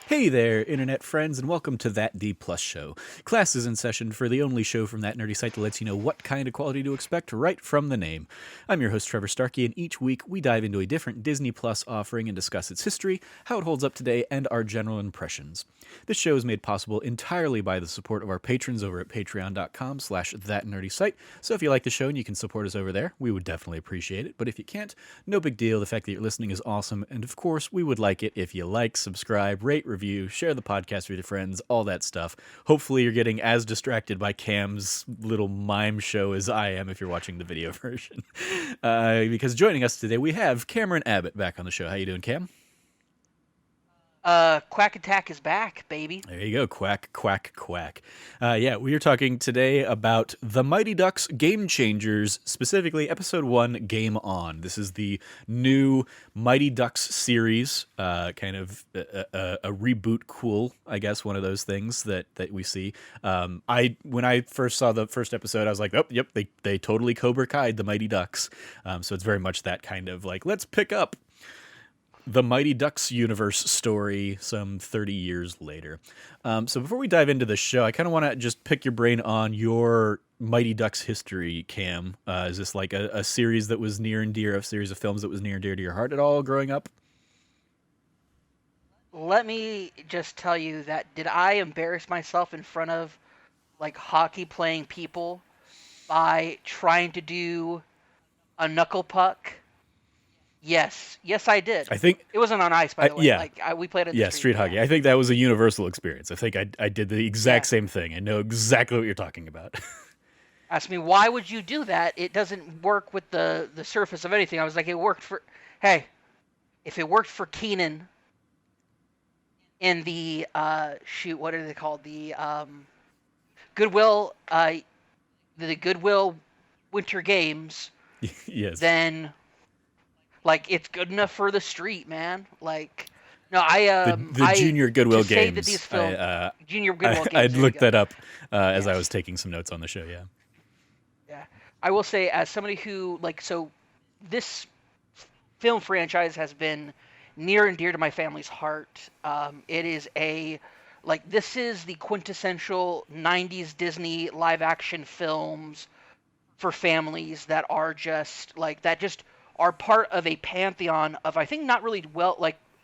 Hey there, internet friends, and welcome to That D Plus Show. Class is in session for the only show from that nerdy site that lets you know what kind of quality to expect right from the name. I'm your host, Trevor Starkey, and each week we dive into a different Disney Plus offering and discuss its history, how it holds up today, and our general impressions. This show is made possible entirely by the support of our patrons over at patreon.com/thatnerdysite, so if you like the show and you can support us over there, we would definitely appreciate it, but if you can't, no big deal. The fact that you're listening is awesome, and of course, we would like it if you like, subscribe, rate, review, share the podcast with your friends, all that stuff. Hopefully you're getting as distracted by Cam's little mime show as I am if you're watching the video version. Because joining us today, we have Cameron Abbott back on the show. How you doing, Cam? Quack Attack is back, baby. There you go. Quack, quack, quack. We are talking today about The Mighty Ducks Game Changers, specifically Episode 1, Game On. This is the new Mighty Ducks series, kind of a reboot cool, I guess, one of those things that we see. When I first saw the first episode, I was like, oh, yep, they totally Cobra Kai'd The Mighty Ducks. So it's very much that kind of like, let's pick up the Mighty Ducks universe story some 30 years later. So before we dive into the show, I kind of want to just pick your brain on your Mighty Ducks history, Cam. Is this like a series that was near and dear, a series of films that was near and dear to your heart at all growing up? Let me just tell you that did I embarrass myself in front of like hockey playing people by trying to do a knuckle puck? Yes, I did. I think it wasn't on ice, by the way. Yeah, we played it. Yeah, street hockey. I think that was a universal experience. I think I did the exact same thing. I know exactly what you're talking about. Ask me, why would you do that? It doesn't work with the surface of anything. I was like, it worked for. Hey, if it worked for Keenan in the what are they called? The Goodwill the Goodwill Winter Games. Yes. Then like it's good enough for the street, man. Like no, the Junior Goodwill Games. Say that these films, Junior Goodwill Games. I'd looked that up as I was taking some notes on the show. Yeah. Yeah, I will say as somebody who this film franchise has been near and dear to my family's heart. It is this is the quintessential 90s Disney live action films for families that are just are part of a pantheon of, I think, not really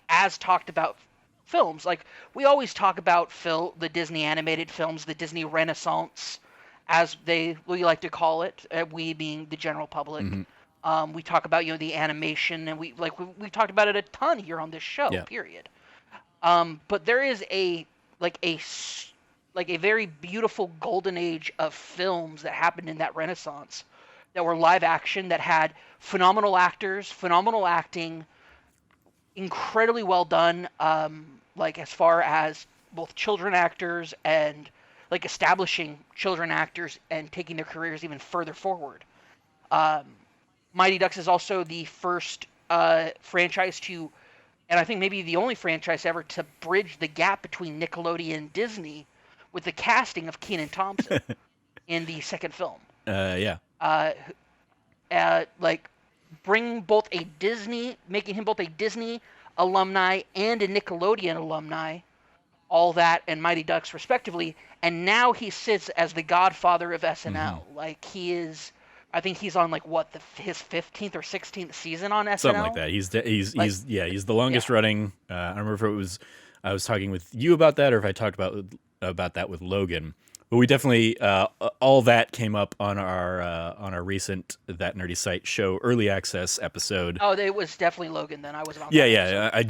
as talked about films. Like, we always talk about the Disney animated films, the Disney Renaissance, as we like to call it, we being the general public. Mm-hmm. We talk about, the animation, and we talked about it a ton here on this show, period. But there is a very beautiful golden age of films that happened in that Renaissance that were live action, that had phenomenal actors, phenomenal acting, incredibly well done, as far as both children actors and establishing children actors and taking their careers even further forward. Mighty Ducks is also the first franchise to, and I think maybe the only franchise ever to bridge the gap between Nickelodeon and Disney with the casting of Kenan Thompson in the second film. Making him both a Disney alumni and a Nickelodeon alumni, all that and Mighty Ducks respectively, and now he sits as the godfather of SNL. Mm-hmm. He is, I think he's on his 15th or 16th season on SNL. Something like that. He's the longest running. I don't remember if I was talking with you about that or if I talked about that with Logan. But we definitely all that came up on our recent That Nerdy Site show early access episode. Oh, it was definitely Logan then. I wasn't on. Yeah. I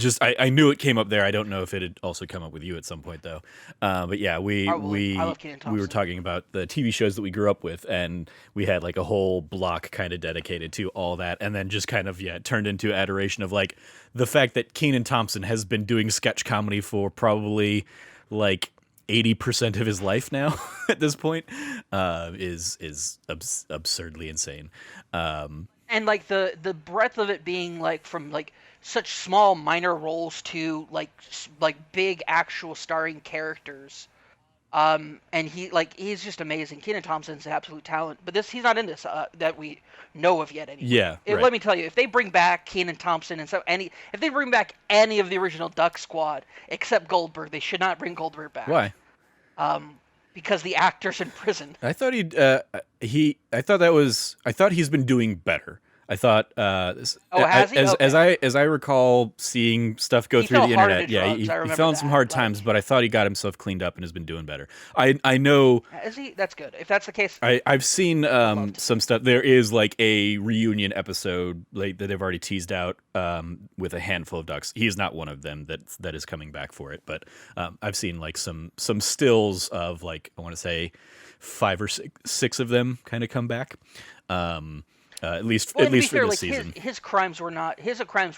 knew it came up there. I don't know if it had also come up with you at some point though. But yeah, we were talking about the TV shows that we grew up with, and we had a whole block kind of dedicated to all that, and then just kind of turned into adoration of the fact that Kenan Thompson has been doing sketch comedy for probably 80% of his life now at this point is absurdly insane. And the breadth of it being from such small minor roles to big actual starring characters And he's just amazing. Kenan Thompson's an absolute talent, but he's not in this that we know of yet anyway. Yeah, right. Let me tell you, if they bring back Kenan Thompson and if they bring back any of the original Duck Squad except Goldberg, they should not bring Goldberg back. Why? Because the actor's in prison. I thought I thought he's been doing better. I thought, has he? as I recall seeing stuff go He through fell the hard internet, into he drugs, I fell in some hard remember that, times, but I thought he got himself cleaned up and has been doing better. I know. Is he? That's good. If that's the case, I've seen some stuff. There is like a reunion episode that they've already teased out with a handful of ducks. He is not one of them that is coming back for it, but I've seen like some stills of like I want to say 5 or 6 of them kind of come back. At least for this season. His crimes were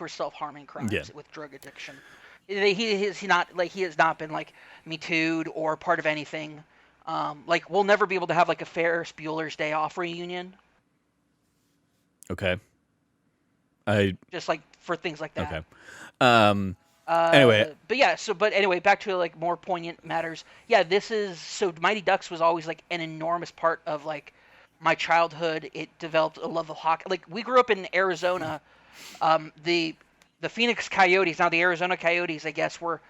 self-harming crimes with drug addiction. He has not been like Me Too'd or part of anything. Like we'll never be able to have like a Ferris Bueller's Day Off reunion. Okay. Just like for things like that. Okay. Anyway. But anyway, back to like more poignant matters. Yeah, Mighty Ducks was always like an enormous part of like my childhood. It developed a love of hockey. Like we grew up in Arizona. The Phoenix Coyotes, now the Arizona Coyotes, I guess, were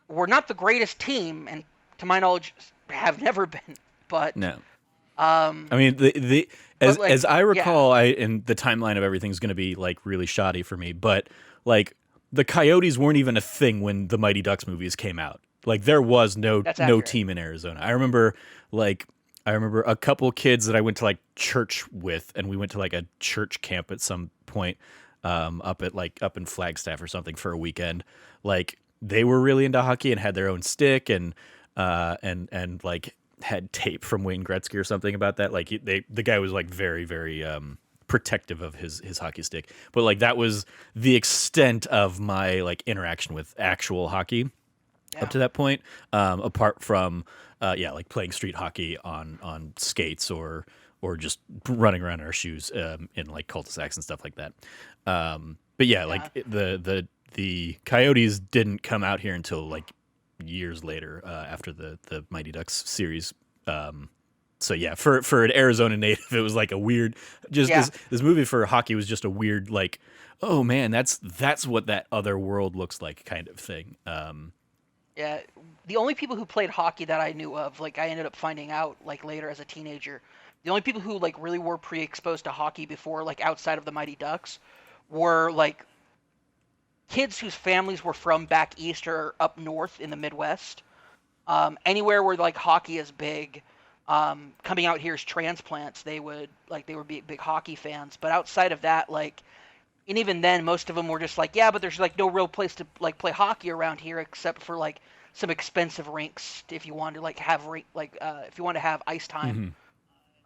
not the greatest team, and to my knowledge, have never been. But no. I mean, as I recall, and the timeline of everything's going to be like really shoddy for me, but like the Coyotes weren't even a thing when the Mighty Ducks movies came out. Like there was no team in Arizona. I remember a couple kids that I went to like church with, and we went to like a church camp at some point up in Flagstaff or something for a weekend. Like they were really into hockey and had their own stick and like had tape from Wayne Gretzky or something about that. Like the guy was like very, very protective of his hockey stick. But like that was the extent of my like interaction with actual hockey up to that point. Apart from like playing street hockey on skates or just running around in our shoes in like cul-de-sacs and stuff like that. But like the Coyotes didn't come out here until like years later after the Mighty Ducks series. So yeah, for an Arizona native, it was like a weird, this movie for hockey was just a weird like, oh man, that's what that other world looks like kind of thing. Yeah, the only people who played hockey that I knew of, like I ended up finding out like later as a teenager, the only people who like really were pre-exposed to hockey before like outside of the Mighty Ducks were like kids whose families were from back east or up north in the Midwest. Anywhere where like hockey is big, coming out here as transplants, they were big hockey fans. But outside of that, like, and even then, most of them were just like, yeah, but there's like no real place to like play hockey around here except for like some expensive rinks if you want to like have if you want to have ice time,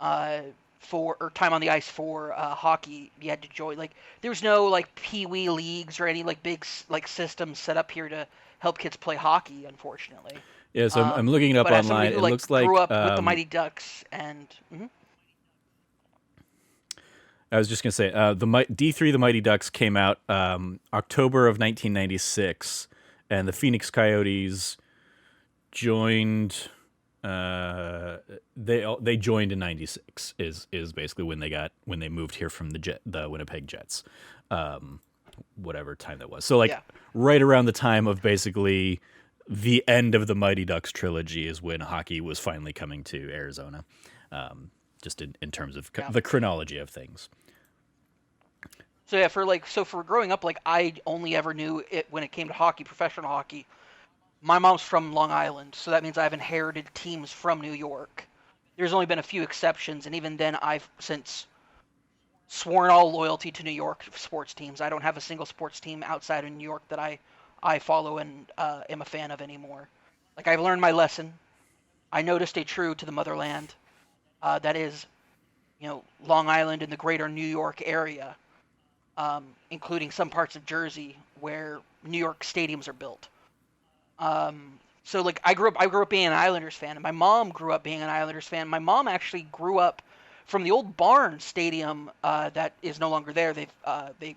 or time on the ice for hockey, you had to join. Like, there's no like pee-wee leagues or any like big like systems set up here to help kids play hockey, unfortunately. Yeah, so I'm looking it up online. Who, it looks like grew up with the Mighty Ducks and. I was just gonna say the D3, the Mighty Ducks came out October of 1996, and the Phoenix Coyotes joined. They joined in '96 is basically when they moved here from the Winnipeg Jets, whatever time that was. So like right around the time of basically the end of the Mighty Ducks trilogy is when hockey was finally coming to Arizona, just in terms of the chronology of things. So for growing up, like I only ever knew it when it came to hockey, professional hockey. My mom's from Long Island, so that means I've inherited teams from New York. There's only been a few exceptions, and even then I've since sworn all loyalty to New York sports teams. I don't have a single sports team outside of New York that I follow and am a fan of anymore. Like, I've learned my lesson. I know to stay true to the motherland. That is, Long Island and the greater New York area, including some parts of Jersey where New York stadiums are built. So like I grew up being an Islanders fan, and my mom grew up being an Islanders fan. My mom actually grew up from the old Barn Stadium that is no longer there. They've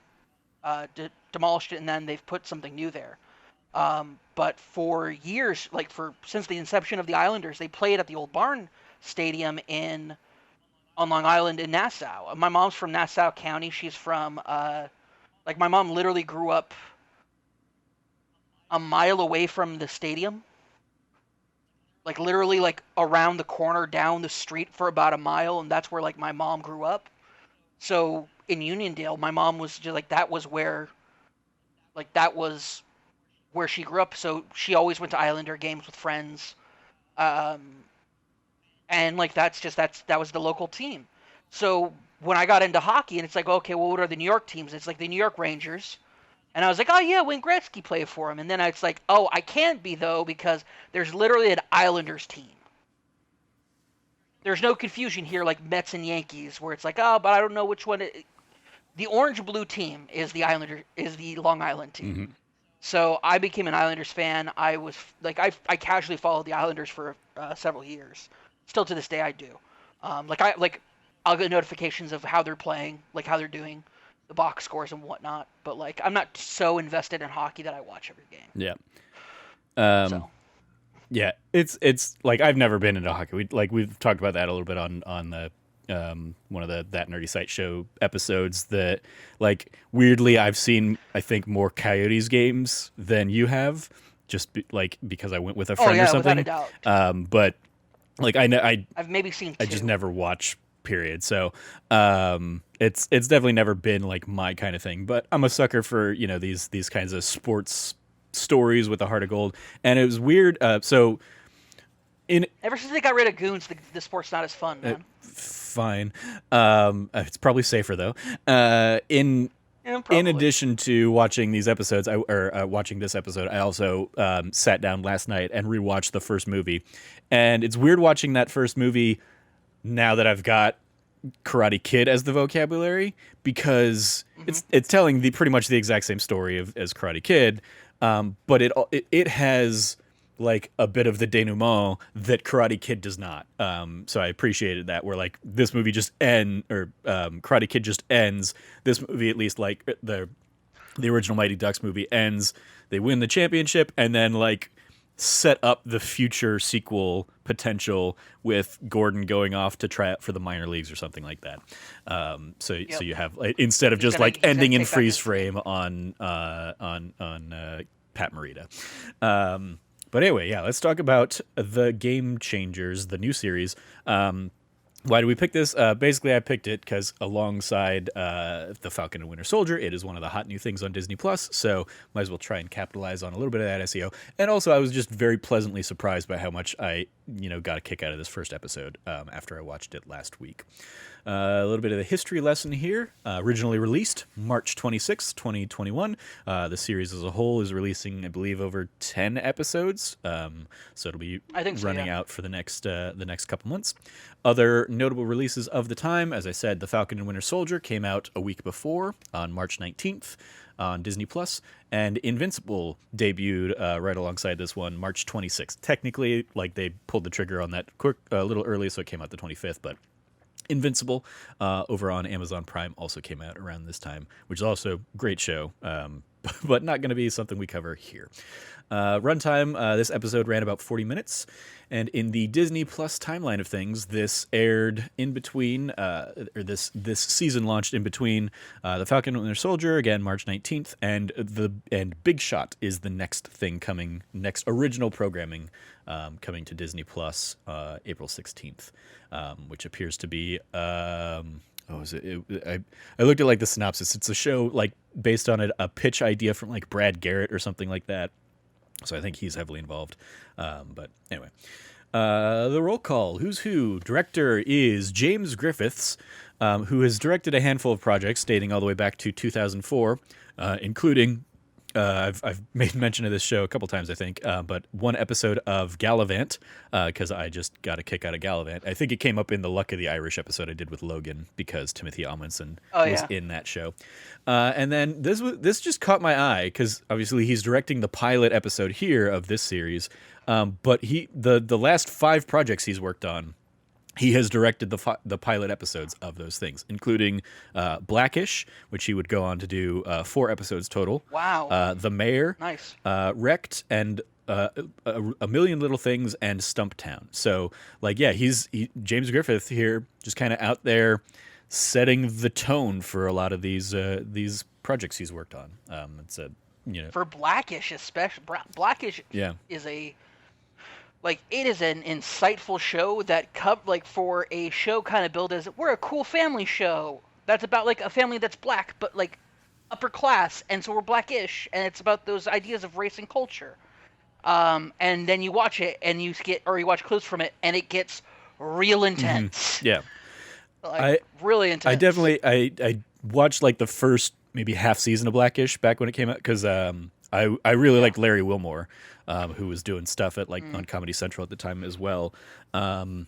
demolished it, and then they've put something new there. But for years, like for since the inception of the Islanders, they played at the old Barn Stadium in on Long Island in Nassau. My mom's from Nassau County. She's from like my mom literally grew up a mile away from the stadium. Like literally like around the corner down the street for about a mile, and that's where like my mom grew up. So in Uniondale, my mom was just like that was where she grew up. So she always went to Islander games with friends. Um and like that was the local team. So when I got into hockey, and it's like, okay, well, what are the New York teams? It's like the New York Rangers, and I was like, oh yeah, Wayne Gretzky played for him. And then it's like, oh, I can't be though because there's literally an Islanders team. There's no confusion here like Mets and Yankees, where it's like, oh, but I don't know which one. The orange blue team is the Long Island team. Mm-hmm. So I became an Islanders fan. I was like, I casually followed the Islanders for several years. Still to this day, I do. I'll get notifications of how they're playing, like how they're doing, the box scores and whatnot. But like, I'm not so invested in hockey that I watch every game. Yeah. So Yeah, it's like I've never been into hockey. We've talked about that a little bit on the one of the That Nerdy Site show episodes. That like weirdly I've seen I think more Coyotes games than you have, because I went with a friend or something. Without a doubt. But like I've maybe seen two. I just never watch. Period. So it's definitely never been like my kind of thing. But I'm a sucker for these kinds of sports stories with a heart of gold. And it was weird. So Ever since they got rid of goons, the sport's not as fun, man. Fine. It's probably safer though. In addition to watching these episodes, watching this episode, I also sat down last night and rewatched the first movie. And it's weird watching that first movie now that I've got Karate Kid as the vocabulary, because it's telling pretty much the exact same story as Karate Kid, but it has like a bit of the denouement that Karate Kid does not. So I appreciated that, where like this movie Karate Kid just ends. This movie, at least, like the original Mighty Ducks movie ends. They win the championship, and then like set up the future sequel potential with Gordon going off to try out for the minor leagues or something like that. So you have, instead of just like ending in freeze frame on Pat Morita. But anyway, yeah, let's talk about the Game Changers, the new series. Why do we pick this? Basically, I picked it because alongside The Falcon and Winter Soldier, it is one of the hot new things on Disney+, so might as well try and capitalize on a little bit of that SEO. And also, I was just very pleasantly surprised by how much I got a kick out of this first episode after I watched it last week. A little bit of the history lesson here. Originally released March 26, 2021. The series as a whole is releasing, I believe, over 10 episodes. So it'll be running out for the next couple months. Other notable releases of the time, as I said, The Falcon and Winter Soldier came out a week before on March 19th on Disney+, and Invincible debuted right alongside this one, March 26th. Technically, like, they pulled the trigger on that a little early, so it came out the 25th, but Invincible over on Amazon Prime also came out around this time, which is also a great show, but not going to be something we cover here. Runtime, this episode ran about 40 minutes, and in the Disney Plus timeline of things, this aired in between, or this season launched in between The Falcon and Winter Soldier, again March 19th, and Big Shot is the next original programming coming to Disney Plus April 16th, which appears to be I looked at like the synopsis. It's a show like based on a pitch idea from like Brad Garrett or something like that. So I think he's heavily involved. But anyway, the roll call. Who's who? Director is James Griffiths, who has directed a handful of projects dating all the way back to 2004, including I've made mention of this show a couple times, I think, but one episode of Gallivant, because I just got a kick out of Gallivant. I think it came up in the Luck of the Irish episode I did with Logan, because Timothy Amundsen was in that show. And then this just caught my eye, because obviously he's directing the pilot episode here of this series, but the last 5 projects he's worked on he has directed the pilot episodes of those things, including Blackish, which he would go on to do 4 episodes total. Wow. The Mayor, Nice. Wrecked, and a Million Little Things, and Stumptown. So, like, yeah, James Griffith here, just kind of out there setting the tone for a lot of these projects he's worked on. It's a For Blackish, especially Blackish, yeah. is it is an insightful show that for a show kind of billed as we're a cool family show that's about like a family that's black but like upper class, and so we're Blackish, and it's about those ideas of race and culture. And then you watch it and you watch clips from it and it gets real intense. Yeah. Really intense. I definitely I watched like the first maybe half season of Blackish back when it came out because I really liked Larry Wilmore, who was doing stuff at on Comedy Central at the time as well. And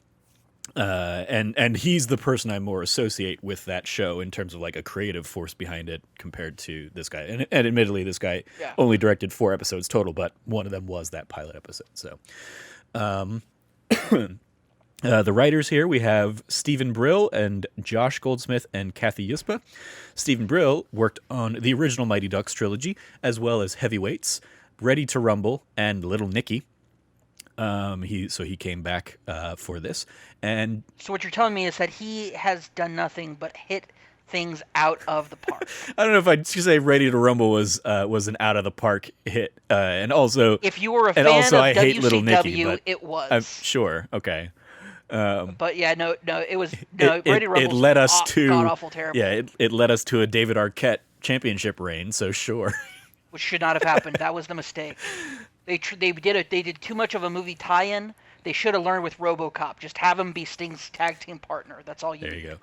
he's the person I more associate with that show in terms of like a creative force behind it compared to this guy. And admittedly, this guy only directed 4 episodes total, but one of them was that pilot episode. So, the writers here, we have Stephen Brill and Josh Goldsmith and Kathy Yuspa. Stephen Brill worked on the original Mighty Ducks trilogy, as well as Heavyweights, Ready to Rumble, and Little Nicky. He came back for this. And so what you're telling me is that he has done nothing but hit things out of the park. I don't know if I'd say Ready to Rumble was an out of the park hit. And also, if you were a fan of I WCW, hate Little Nicky, but it was. I'm sure. Okay. But yeah, no, it was Ready to Rumble. It led us to god-awful, terrible. Yeah, it led us to a David Arquette championship reign. So sure, which should not have happened. That was the mistake. They did too much of a movie tie-in. They should have learned with RoboCop. Just have him be Sting's tag team partner. That's all you need. There you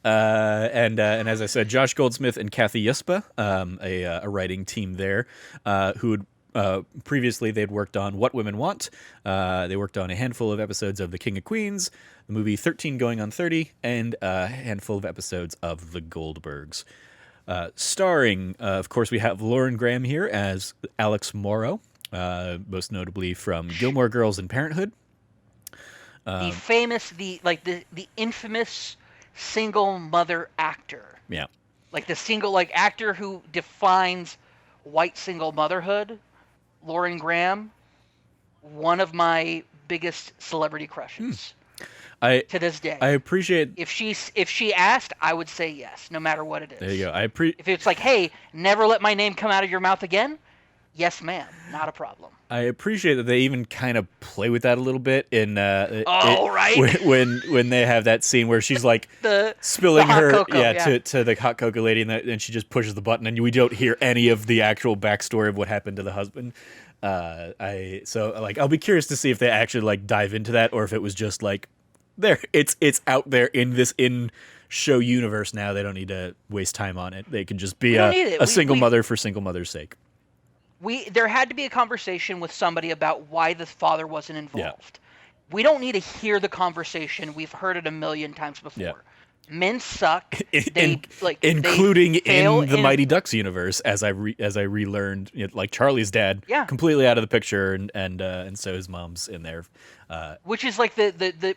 go. And as I said, Josh Goldsmith and Kathy Yuspa, a writing team there, who would. Previously, they'd worked on What Women Want. They worked on a handful of episodes of The King of Queens, the movie 13 Going on 30, and a handful of episodes of The Goldbergs. Starring, of course, we have Lauren Graham here as Alex Morrow, most notably from Gilmore Girls and Parenthood. The infamous single mother actor. Yeah. Like the single actor who defines white single motherhood. Lauren Graham, one of my biggest celebrity crushes. To this day. I appreciate if she asked, I would say yes, no matter what it is. There you go. If it's like, hey, never let my name come out of your mouth again, yes, ma'am, not a problem. I appreciate that they even kind of play with that a little bit in right when they have that scene where she's like spilling her cocoa, to the hot cocoa lady and she just pushes the button and we don't hear any of the actual backstory of what happened to the husband. I'll be curious to see if they actually dive into that or if it was just there it's out there in this show universe now. They don't need to waste time on it. They can just be a single mother for single mother's sake. There had to be a conversation with somebody about why the father wasn't involved. Yeah. We don't need to hear the conversation. We've heard it a million times before. Yeah. Men suck. Including in the Mighty Ducks universe, as I relearned, Charlie's dad, completely out of the picture, and so his mom's in there, which is like the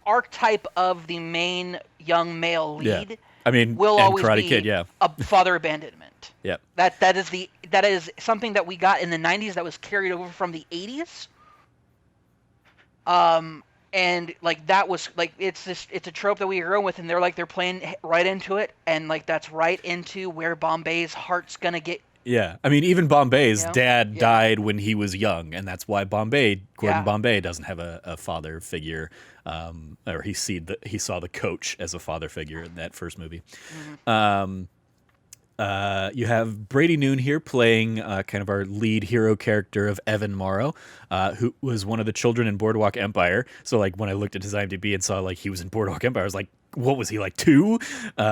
archetype of the main young male lead. Yeah. I mean, will and always Karate be Kid, yeah. a father abandonment. Yeah. That is something that we got in the 90s that was carried over from the 80s. And that was it's a trope that we grew with, and they're playing right into it, and that's right into where Bombay's heart's gonna get. Yeah, I mean, even Bombay's dad died when he was young, and that's why Gordon Bombay doesn't have a father figure, or he saw the coach as a father figure in that first movie. Mm-hmm. You have Brady Noon here playing kind of our lead hero character of Evan Morrow, who was one of the children in Boardwalk Empire. So when I looked at his IMDb and saw he was in Boardwalk Empire, I was like, what was he, 2? He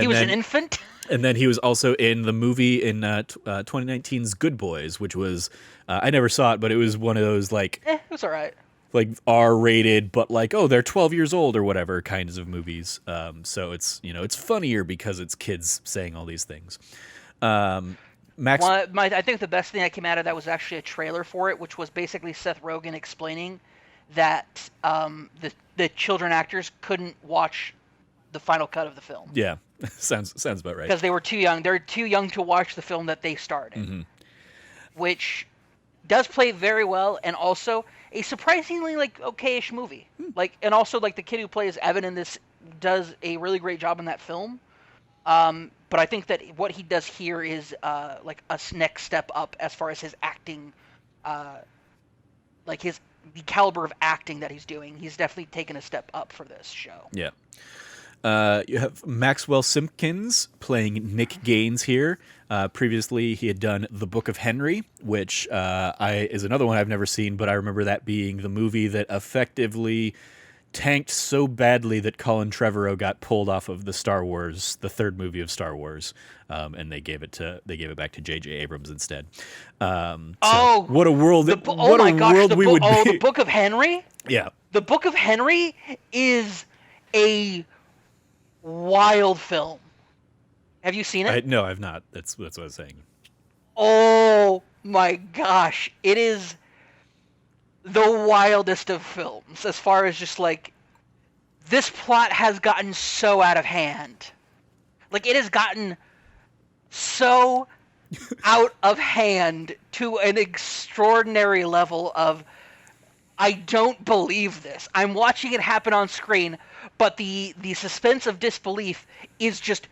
was an infant. And then he was also in the movie in 2019's Good Boys, which was I never saw it, but it was one of those it was all right. R-rated, but they're 12 years old or whatever kinds of movies. So it's it's funnier because it's kids saying all these things. Max, I think the best thing that came out of that was actually a trailer for it, which was basically Seth Rogen explaining that the children actors couldn't watch the final cut of the film. Yeah, sounds about right. Because they were too young. They're too young to watch the film that they starred in, Mm-hmm. which does play very well, and also a surprisingly like okayish movie. Like, and also like the kid who plays Evan in this does a really great job in that film. But I think that what he does here is like a next step up as far as his acting, like the caliber of acting that he's doing. He's definitely taken a step up for this show. Yeah. You have Maxwell Simpkins playing Nick Gaines here. Previously, he had done The Book of Henry, which is another one I've never seen, but I remember that being the movie that effectively tanked so badly that Colin Trevorrow got pulled off of the third movie of Star Wars, and they gave it back to J.J. Abrams instead. What a world! World we would be. The Book of Henry. Yeah, The Book of Henry is a wild film. Have you seen it? No, I've not. That's what I was saying. Oh my gosh, it is the wildest of films as far as just like this plot has gotten so out of hand. Like it has gotten so out of hand to an extraordinary level of I don't believe this. I'm watching it happen on screen, but the suspense of disbelief is just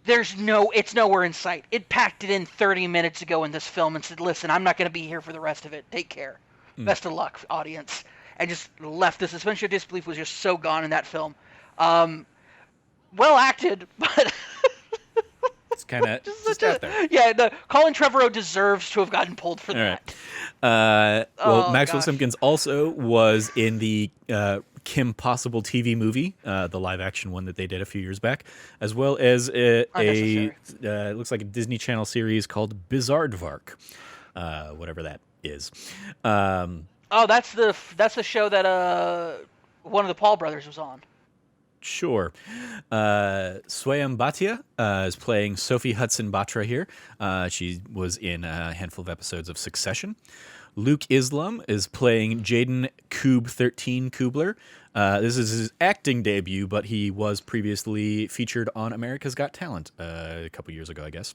it's nowhere in sight. It packed it in 30 minutes ago in this film and said, "Listen, I'm not going to be here for the rest of it. Take care. Best of luck, audience." And just left. The suspension of disbelief was just so gone in that film. Well acted, but it's kind of just out there. Yeah, Colin Trevorrow deserves to have gotten pulled for that. Maxwell Simpkins also was in the Kim Possible TV movie, the live-action one that they did a few years back, as well as it looks like a Disney Channel series called Bizaardvark, whatever that is. That's the show that one of the Paul brothers was on. Sure. Swayam Bhatia is playing Sophie Hudson Batra here. She was in a handful of episodes of Succession. Luke Islam is playing Jaden Koob 13 Kubler. This is his acting debut, but he was previously featured on America's Got Talent a couple years ago, I guess.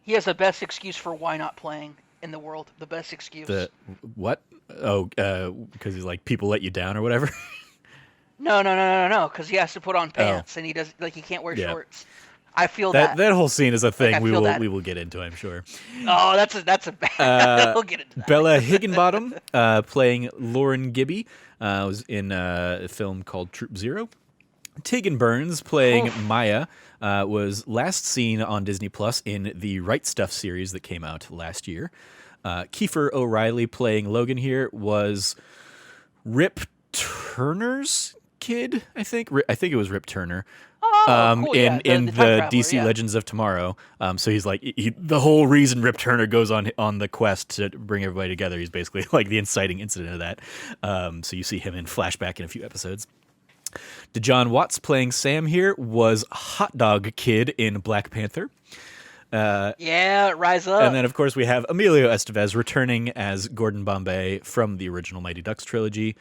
He has the best excuse for why not playing in the world. The best excuse. What? Oh, because he's like, people let you down or whatever? No. Because he has to put on pants, and he he can't wear shorts. I feel that whole scene is a thing we will get into, I'm sure. Oh, that's a bad. We'll get into that. Bella Higginbottom playing Lauren Gibby was in a film called Troop Zero. Tegan Burns playing Maya was last seen on Disney Plus in the Right Stuff series that came out last year. Kiefer O'Reilly playing Logan here was Rip Turner's kid, I think. I think it was Rip Turner. Cool, in the Traveler, DC Legends of Tomorrow. So he's like the whole reason Rip Turner goes on the quest to bring everybody together. He's basically like the inciting incident of that. So you see him in flashback in a few episodes. DeJohn Watts playing Sam here was Hot Dog Kid in Black Panther. Rise up. And then, of course, we have Emilio Estevez returning as Gordon Bombay from the original Mighty Ducks trilogy.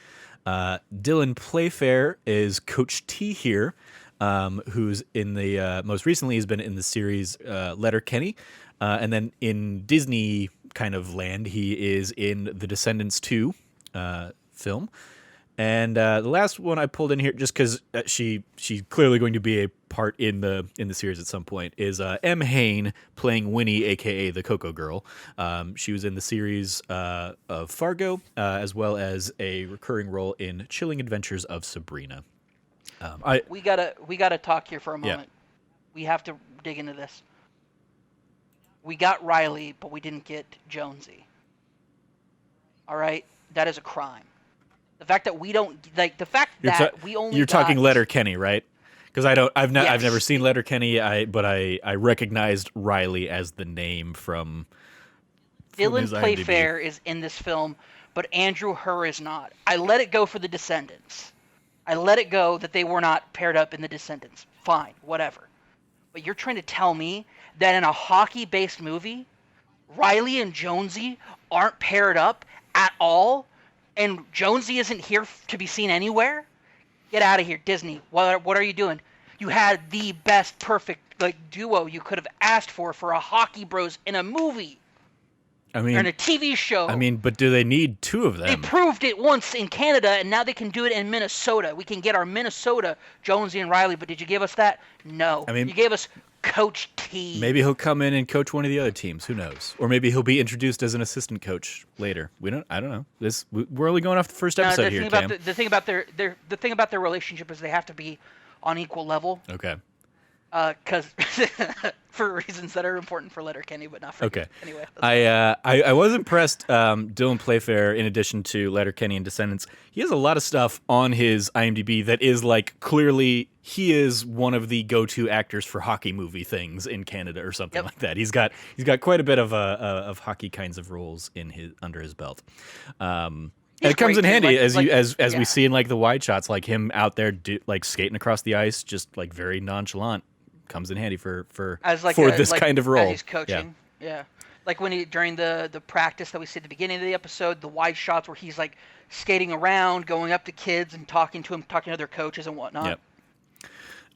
Dylan Playfair is Coach T here, who's in the most recently has been in the series Letterkenny, and then in Disney kind of land, he is in the Descendants 2 film. And the last one I pulled in here, just because she's clearly going to be a part in the series at some point, is M. Hain playing Winnie, aka the Cocoa Girl. She was in the series of Fargo, as well as a recurring role in Chilling Adventures of Sabrina. We gotta talk here for a moment. Yeah. We have to dig into this. We got Riley, but we didn't get Jonesy. All right, that is a crime. The fact that we don't we only you're talking Letterkenny, right? Because I've never seen Letterkenny. But I recognized Riley as the name from Dylan Playfair is in this film, but Andrew Herr is not. I let it go for the Descendants. I let it go that they were not paired up in the Descendants. Fine, whatever. But you're trying to tell me that in a hockey-based movie, Riley and Jonesy aren't paired up at all? and Jonesy isn't here to be seen anywhere. Get out of here, Disney. What are you doing? You had the best perfect like duo you could have asked for a Hockey Bros in a movie. I Or mean, in a TV show. I mean, but do they need two of them? They proved it once in Canada, and now they can do it in Minnesota. We can get our Minnesota Jonesy and Riley, but did you give us that? No. I mean, you gave us Coach T. Maybe he'll come in and coach one of the other teams. Who knows? Or maybe he'll be introduced as an assistant coach later. I don't know. We're only going off the first episode here, Cam. The thing about their relationship is they have to be on equal level. Okay. Because for reasons that are important for Letterkenny, but not for okay. You. Anyway, I was impressed. Dylan Playfair, in addition to Letterkenny and Descendants, he has a lot of stuff on his IMDb that is like clearly he is one of the go-to actors for hockey movie things in Canada or something like that. He's got quite a bit of hockey kinds of roles under his belt. And it comes in handy as we see in like the wide shots, like him out there like skating across the ice, just like very nonchalant. Comes in handy for this kind of role. As he's coaching, yeah. Like when during the practice that we see at the beginning of the episode, the wide shots where he's like skating around, going up to kids and talking to other coaches and whatnot.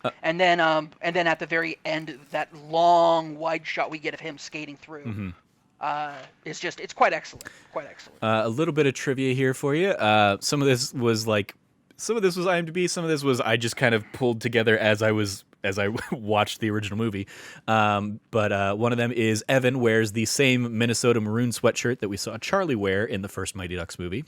Yep. And then at the very end, that long wide shot we get of him skating through. It's quite excellent. A little bit of trivia here for you. Some of this was IMDb. Some of this was I just kind of pulled together as I watched the original movie. But one of them is Evan wears the same Minnesota Maroon sweatshirt that we saw Charlie wear in the first Mighty Ducks movie.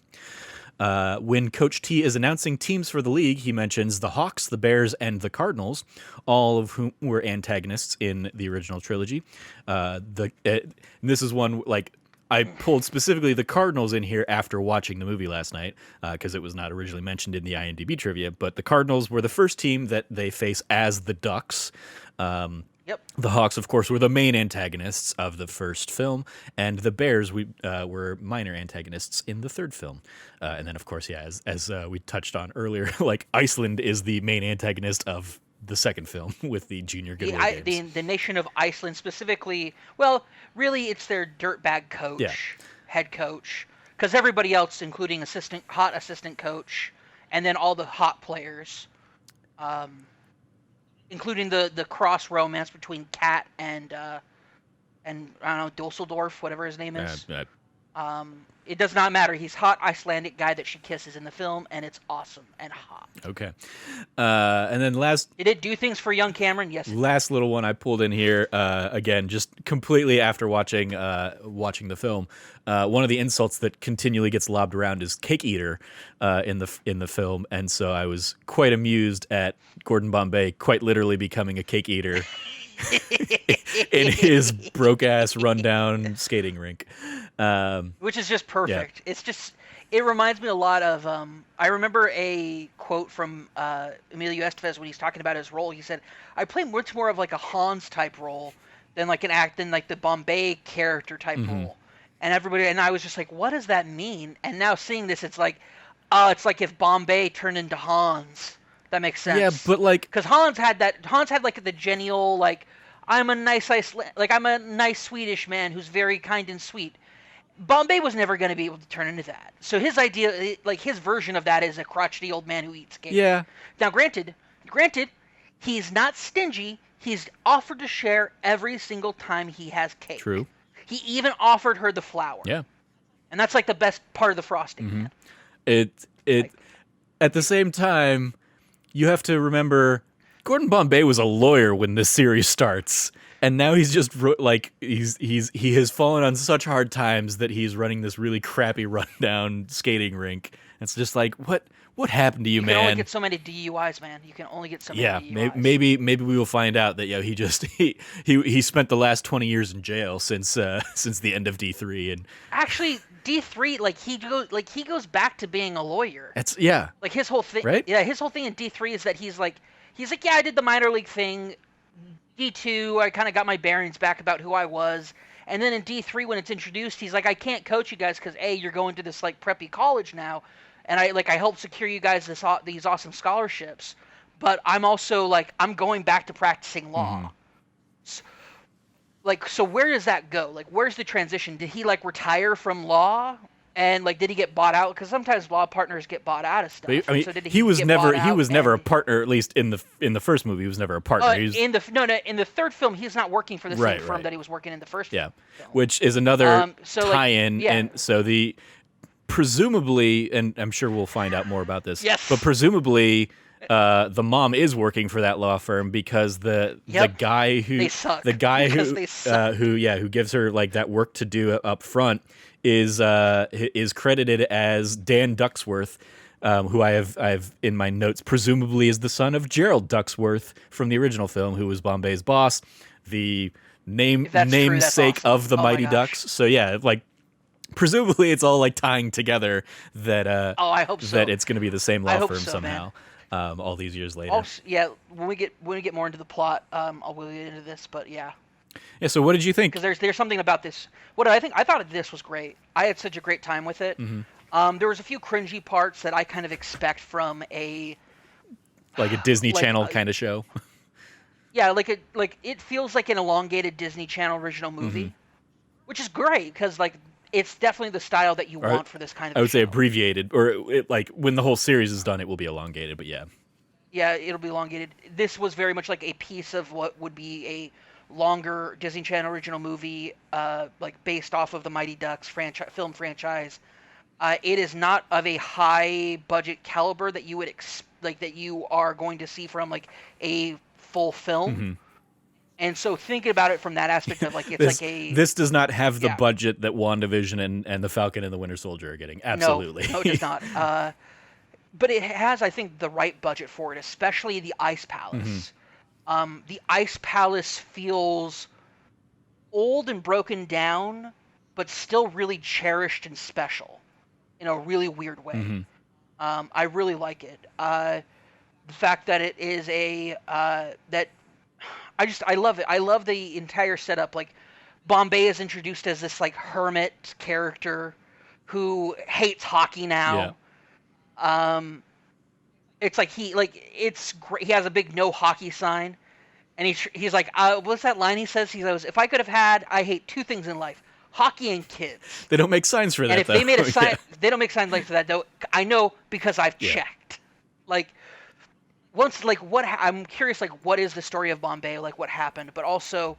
When Coach T is announcing teams for the league, he mentions the Hawks, the Bears, and the Cardinals, all of whom were antagonists in the original trilogy. This is one, like, I pulled specifically the Cardinals in here after watching the movie last night because it was not originally mentioned in the IMDb trivia, but the Cardinals were the first team that they face as the Ducks. Yep. The Hawks, of course, were the main antagonists of the first film, and the Bears were minor antagonists in the third film. And then, of course, as we touched on earlier, like Iceland is the main antagonist of the second film with the Junior Goodwill Games. The nation of Iceland specifically, well, really it's their dirtbag coach, head coach, because everybody else, including hot assistant coach, and then all the hot players, including the cross romance between Kat and I don't know, Dusseldorf, whatever his name is. It does not matter. He's hot Icelandic guy that she kisses in the film, and it's awesome and hot. Okay. And then Did it do things for young Cameron? Yes. Last little one I pulled in here, again, just completely after watching the film. One of the insults that continually gets lobbed around is cake eater in the film, and so I was quite amused at Gordon Bombay quite literally becoming a cake eater in his broke-ass, rundown skating rink. Which is just perfect. Yeah. It reminds me a lot of, I remember a quote from Emilio Estevez when he's talking about his role. He said, I play much more of like a Hans-type role than like the Bombay character type role. And I was just like, what does that mean? And now seeing this, it's like if Bombay turned into Hans. That makes sense. Yeah, but like, because Hans had like the genial, like, I'm a nice Swedish man who's very kind and sweet. Bombay was never going to be able to turn into that. So his idea, like his version of that, is a crotchety old man who eats cake. Yeah. Now, granted, he's not stingy. He's offered to share every single time he has cake. True. He even offered her the flour. Yeah. And that's like the best part of the frosting. At the same time, you have to remember Gordon Bombay was a lawyer when this series starts, and now he's just like he has fallen on such hard times that he's running this really crappy rundown skating rink. It's just like what happened to you, man? You can only get so many DUIs, man. You can only get so many DUIs. Yeah, maybe we will find out that he spent the last 20 years in jail since the end of D3 and actually D3 he goes back to being a lawyer. Like his whole thing, right? Yeah, his whole thing in D3 is that he's like yeah, I did the minor league thing. D2, I kind of got my bearings back about who I was. And then in D3, when it's introduced, he's like, I can't coach you guys because A, you're going to this like preppy college now, and I helped secure you guys these awesome scholarships. But I'm also like, I'm going back to practicing law. So where does that go? Like, where's the transition? Did he like retire from law And like, did he get bought out? Because sometimes law partners get bought out of stuff. But, I mean, so did he was get never bought out never a partner. At least in the first movie, he was never a partner. in the third film, he's not working for the same firm that he was working in the first. Yeah, film. Which is another tie-in, like, yeah. and so presumably, and I'm sure we'll find out more about this. Yes. But presumably, the mom is working for that law firm because the guy who who gives her like that work to do up front is credited as Dan Ducksworth, who I have in my notes presumably is the son of Gerald Ducksworth from the original film, who was Bombay's boss, the namesake awesome. of the Mighty Ducks. So yeah, like presumably it's all like tying together that I hope so. that it's going to be the same law firm somehow. All these years later. Also, yeah, when we get more into the plot, I'll get into this, but yeah. Yeah. So what did you think? Because there's something about this. What I think, I thought this was great. I had such a great time with it. Mm-hmm. There was a few cringy parts that I kind of expect from a Disney Channel kind of show. Yeah, it feels like an elongated Disney Channel original movie, which is great because like it's definitely the style that you want for this kind of. I would say abbreviated, or when the whole series is done, it will be elongated. But yeah. Yeah, it'll be elongated. This was very much like a piece of what would be a longer Disney Channel original movie, like based off of the Mighty Ducks film franchise. It is not of a high budget caliber that you would that you are going to see from like a full film. Mm-hmm. And so thinking about it from that aspect of like it's this does not have the budget that WandaVision and the Falcon and the Winter Soldier are getting. Absolutely. No, it does not. But it has, I think, the right budget for it, especially the Ice Palace. The Ice Palace feels old and broken down, but still really cherished and special in a really weird way. I really like it. The fact that it is I love it. I love the entire setup. Like, Bombay is introduced as this like hermit character who hates hockey now. Yeah. It's like it's great. He has a big no hockey sign, and he's like, what's that line he says? He goes, "If I could have had, I hate two things in life: hockey and kids." They don't make signs for that. And if they made a sign, they don't make signs like for that though. I know because I've checked. Like. Once, like, I'm curious, like, what is the story of Bombay, like, what happened, but also,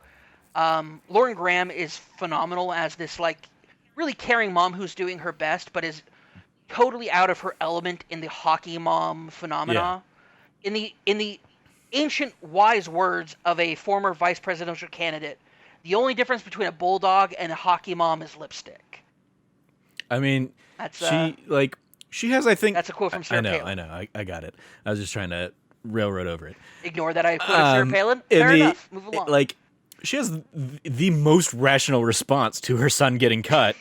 Lauren Graham is phenomenal as this, like, really caring mom who's doing her best, but is totally out of her element in the hockey mom phenomena. Yeah. In the ancient wise words of a former vice presidential candidate, the only difference between a bulldog and a hockey mom is lipstick. I mean, she has, I think... That's a quote from Sarah Palin. I know, I got it. I was just trying to railroad over it. Ignore that I quoted Sarah Palin. Fair enough. Move along. Like, she has the most rational response to her son getting cut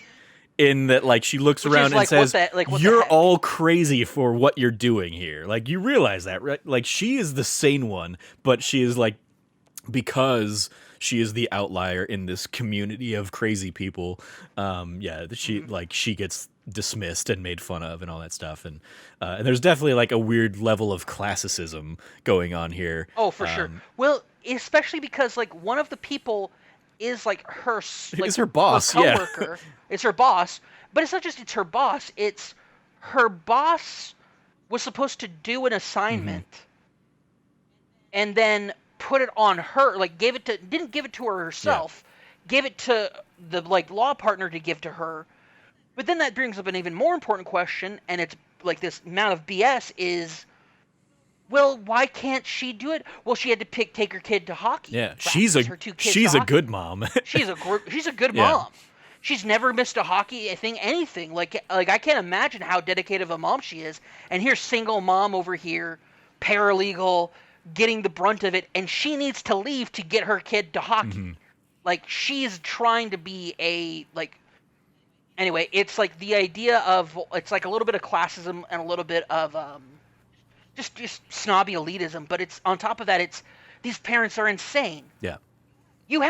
in that, like, she looks around and says, "You're all crazy for what you're doing here." Like, you realize that, right? Like, she is the sane one, but she is, like, because she is the outlier in this community of crazy people. She gets dismissed and made fun of and all that stuff, and there's definitely like a weird level of classicism going on here. Oh, for sure. Well, especially because like one of the people is like it's her boss, her coworker. It's her boss, but it's not just it's her boss. It's her boss was supposed to do an assignment, and then put it on her. Like didn't give it to her herself. Yeah. Gave it to the like law partner to give to her. But then that brings up an even more important question, and it's like this amount of BS is, well, why can't she do it? Well, she had to take her kid to hockey. Yeah, she's a good mom. she's a good mom. She's never missed a hockey thing, anything. Like I can't imagine how dedicated of a mom she is. And here's single mom over here, paralegal, getting the brunt of it, and she needs to leave to get her kid to hockey. Like she's trying to be Anyway, it's like the idea of it's like a little bit of classism and a little bit of just snobby elitism, but it's on top of that, it's these parents are insane. Yeah. You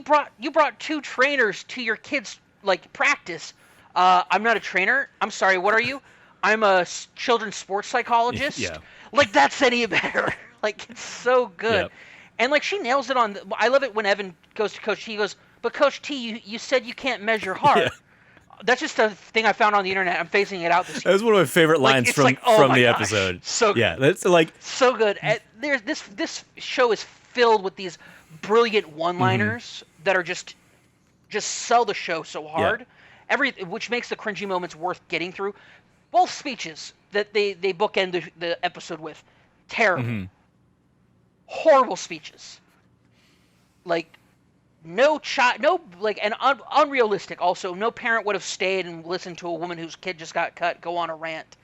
brought two trainers to your kids' like practice. I'm not a trainer. I'm sorry. What are you? I'm a children's sports psychologist. Yeah. Like that's any better. Like it's so good. Yep. And like she nails it on. I love it when Evan goes to Coach T. He goes, "But Coach T, you said you can't measure heart." Yeah. That's just a thing I found on the internet. I'm phasing it out this That was one of my favorite lines from the gosh, episode. so yeah, that's like so good. There's this show is filled with these brilliant one-liners that are just sell the show so hard. Which makes the cringy moments worth getting through. Both speeches that they bookend the episode with, terrible, horrible speeches. Like no like and unrealistic. Also, no parent would have stayed and listened to a woman whose kid just got cut go on a rant.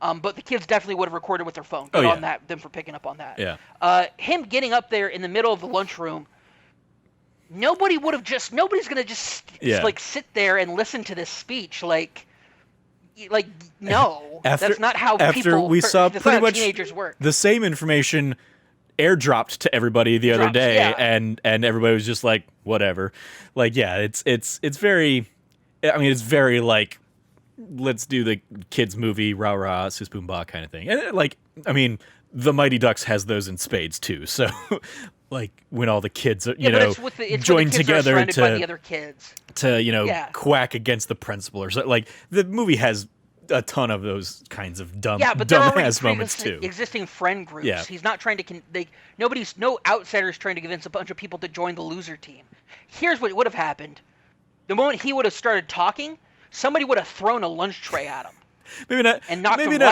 But the kids definitely would have recorded with their phone. Good on that, them for picking up on that. Yeah. Him getting up there in the middle of the lunchroom. Nobody's gonna just like sit there and listen to this speech. Like no, that's not how we saw pretty much teenagers work. The same information airdropped to everybody the other day, and everybody was just like, whatever. Like, yeah, it's very, I mean, it's very like, let's do the kids movie, rah rah, sis boom bah kind of thing. And like, I mean, the Mighty Ducks has those in spades too. So, like when all the kids are, join together by the other kids to quack against the principal or something. Like the movie has a ton of those kinds of dumbass moments too. Existing friend groups. Yeah. He's not trying to. No outsiders trying to convince a bunch of people to join the loser team. Here's what would have happened: the moment he would have started talking, somebody would have thrown a lunch tray at him. Maybe not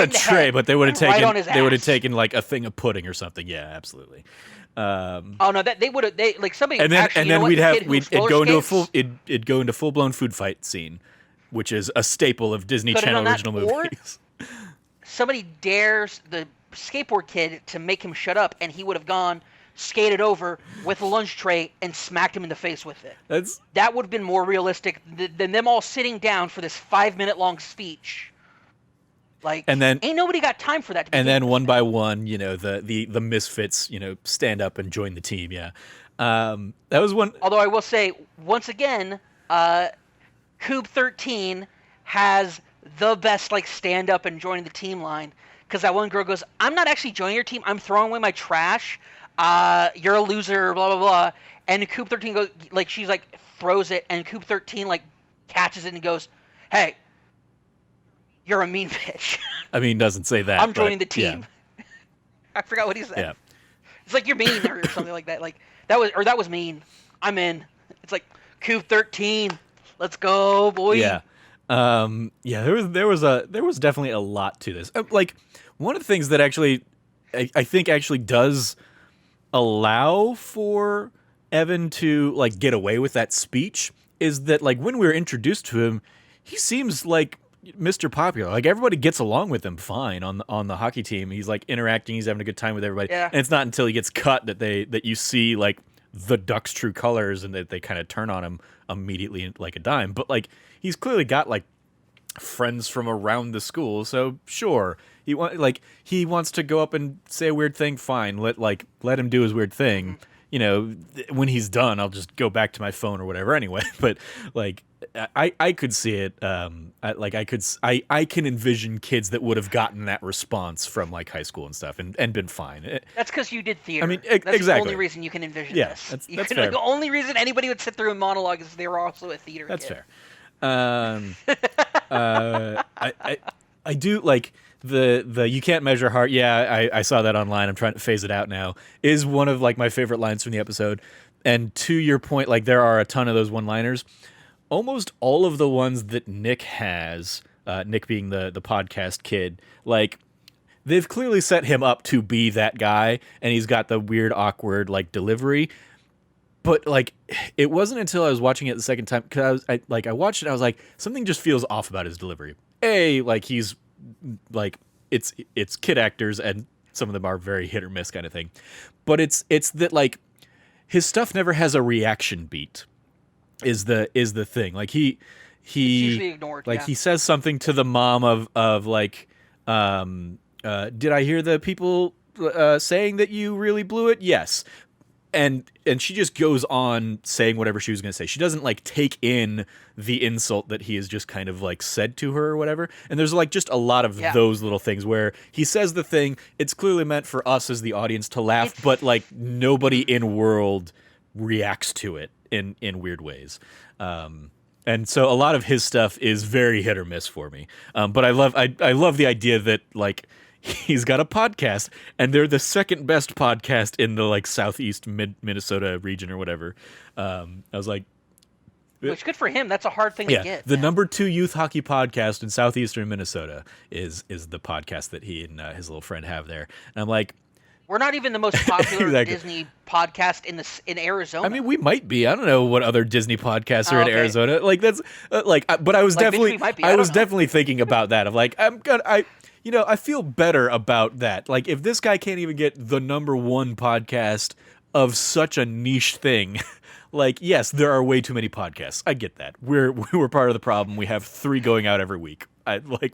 a tray, but they would have taken like a thing of pudding or something. Yeah, absolutely. They would have somebody. And then it'd go into full blown food fight scene, which is a staple of Disney Channel original movies. Somebody dares the skateboard kid to make him shut up, and he would have gone, skated over with a lunch tray, and smacked him in the face with it. That would have been more realistic than them all sitting down for this 5-minute long speech. Like, and then ain't nobody got time for that. And then one by one, the misfits, stand up and join the team. Yeah, that was one. Although I will say, once again, Coob 13 has the best stand up and join the team line, because that one girl goes, "I'm not actually joining your team. I'm throwing away my trash. You're a loser." Blah blah blah. And Coob 13 goes she's throws it, and Coob 13 catches it and goes, "Hey, you're a mean bitch." I mean, doesn't say that. I'm joining the team. Yeah. I forgot what he said. Yeah. It's you're mean or something like that. That was mean. I'm in. It's Coob 13. Let's go, boy. Yeah. There was definitely a lot to this. One of the things that actually I think actually does allow for Evan to get away with that speech is that when we were introduced to him, he seems like Mr. Popular. Everybody gets along with him fine on the hockey team. He's interacting, he's having a good time with everybody. Yeah. And it's not until he gets cut that you see the Ducks' true colors, and that they kind of turn on him immediately like a dime. But he's clearly got friends from around the school, so sure, he wants to go up and say a weird thing. Fine, let him do his weird thing. When he's done, I'll just go back to my phone or whatever anyway. But I could see it. I can envision kids that would have gotten that response from high school and stuff and been fine. That's because you did theater. I mean, that's exactly. the only reason you can envision this. That's fair. The only reason anybody would sit through a monologue is they were also a theater That's kid. Fair. I do the you can't measure heart. Yeah, I saw that online. I'm trying to phase it out now. Is one of my favorite lines from the episode. And to your point, there are a ton of those one-liners. Almost all of the ones that Nick has, Nick being the podcast kid, they've clearly set him up to be that guy, and he's got the weird, awkward delivery. But it wasn't until I was watching it the second time, because I watched it, I was like, something just feels off about his delivery. He's it's kid actors, and some of them are very hit or miss kind of thing. But it's that his stuff never has a reaction beat. Is the thing. He it's usually ignored. He says something to the mom of did I hear the people saying that you really blew it? Yes. And she just goes on saying whatever she was going to say. She doesn't take in the insult that he has just kind of said to her or whatever. And there's just a lot of those little things where he says the thing. It's clearly meant for us as the audience to laugh, but nobody in world reacts to it in weird ways. And And so a lot of his stuff is very hit or miss for me. But I love the idea that like he's got a podcast and they're the second best podcast in the like southeast Minnesota region or whatever. I was like, which good for him. That's a hard thing to get. The number 2 youth hockey podcast in southeastern Minnesota is the podcast that he and his little friend have there. And I'm like, we're not even the most popular Disney podcast in Arizona. I mean, we might be. I don't know what other Disney podcasts are in Arizona. Like that's but I was definitely thinking about that. Of like, I feel better about that. Like if this guy can't even get the number 1 podcast of such a niche thing. Like, yes, there are way too many podcasts. I get that. We're part of the problem. We have 3 going out every week.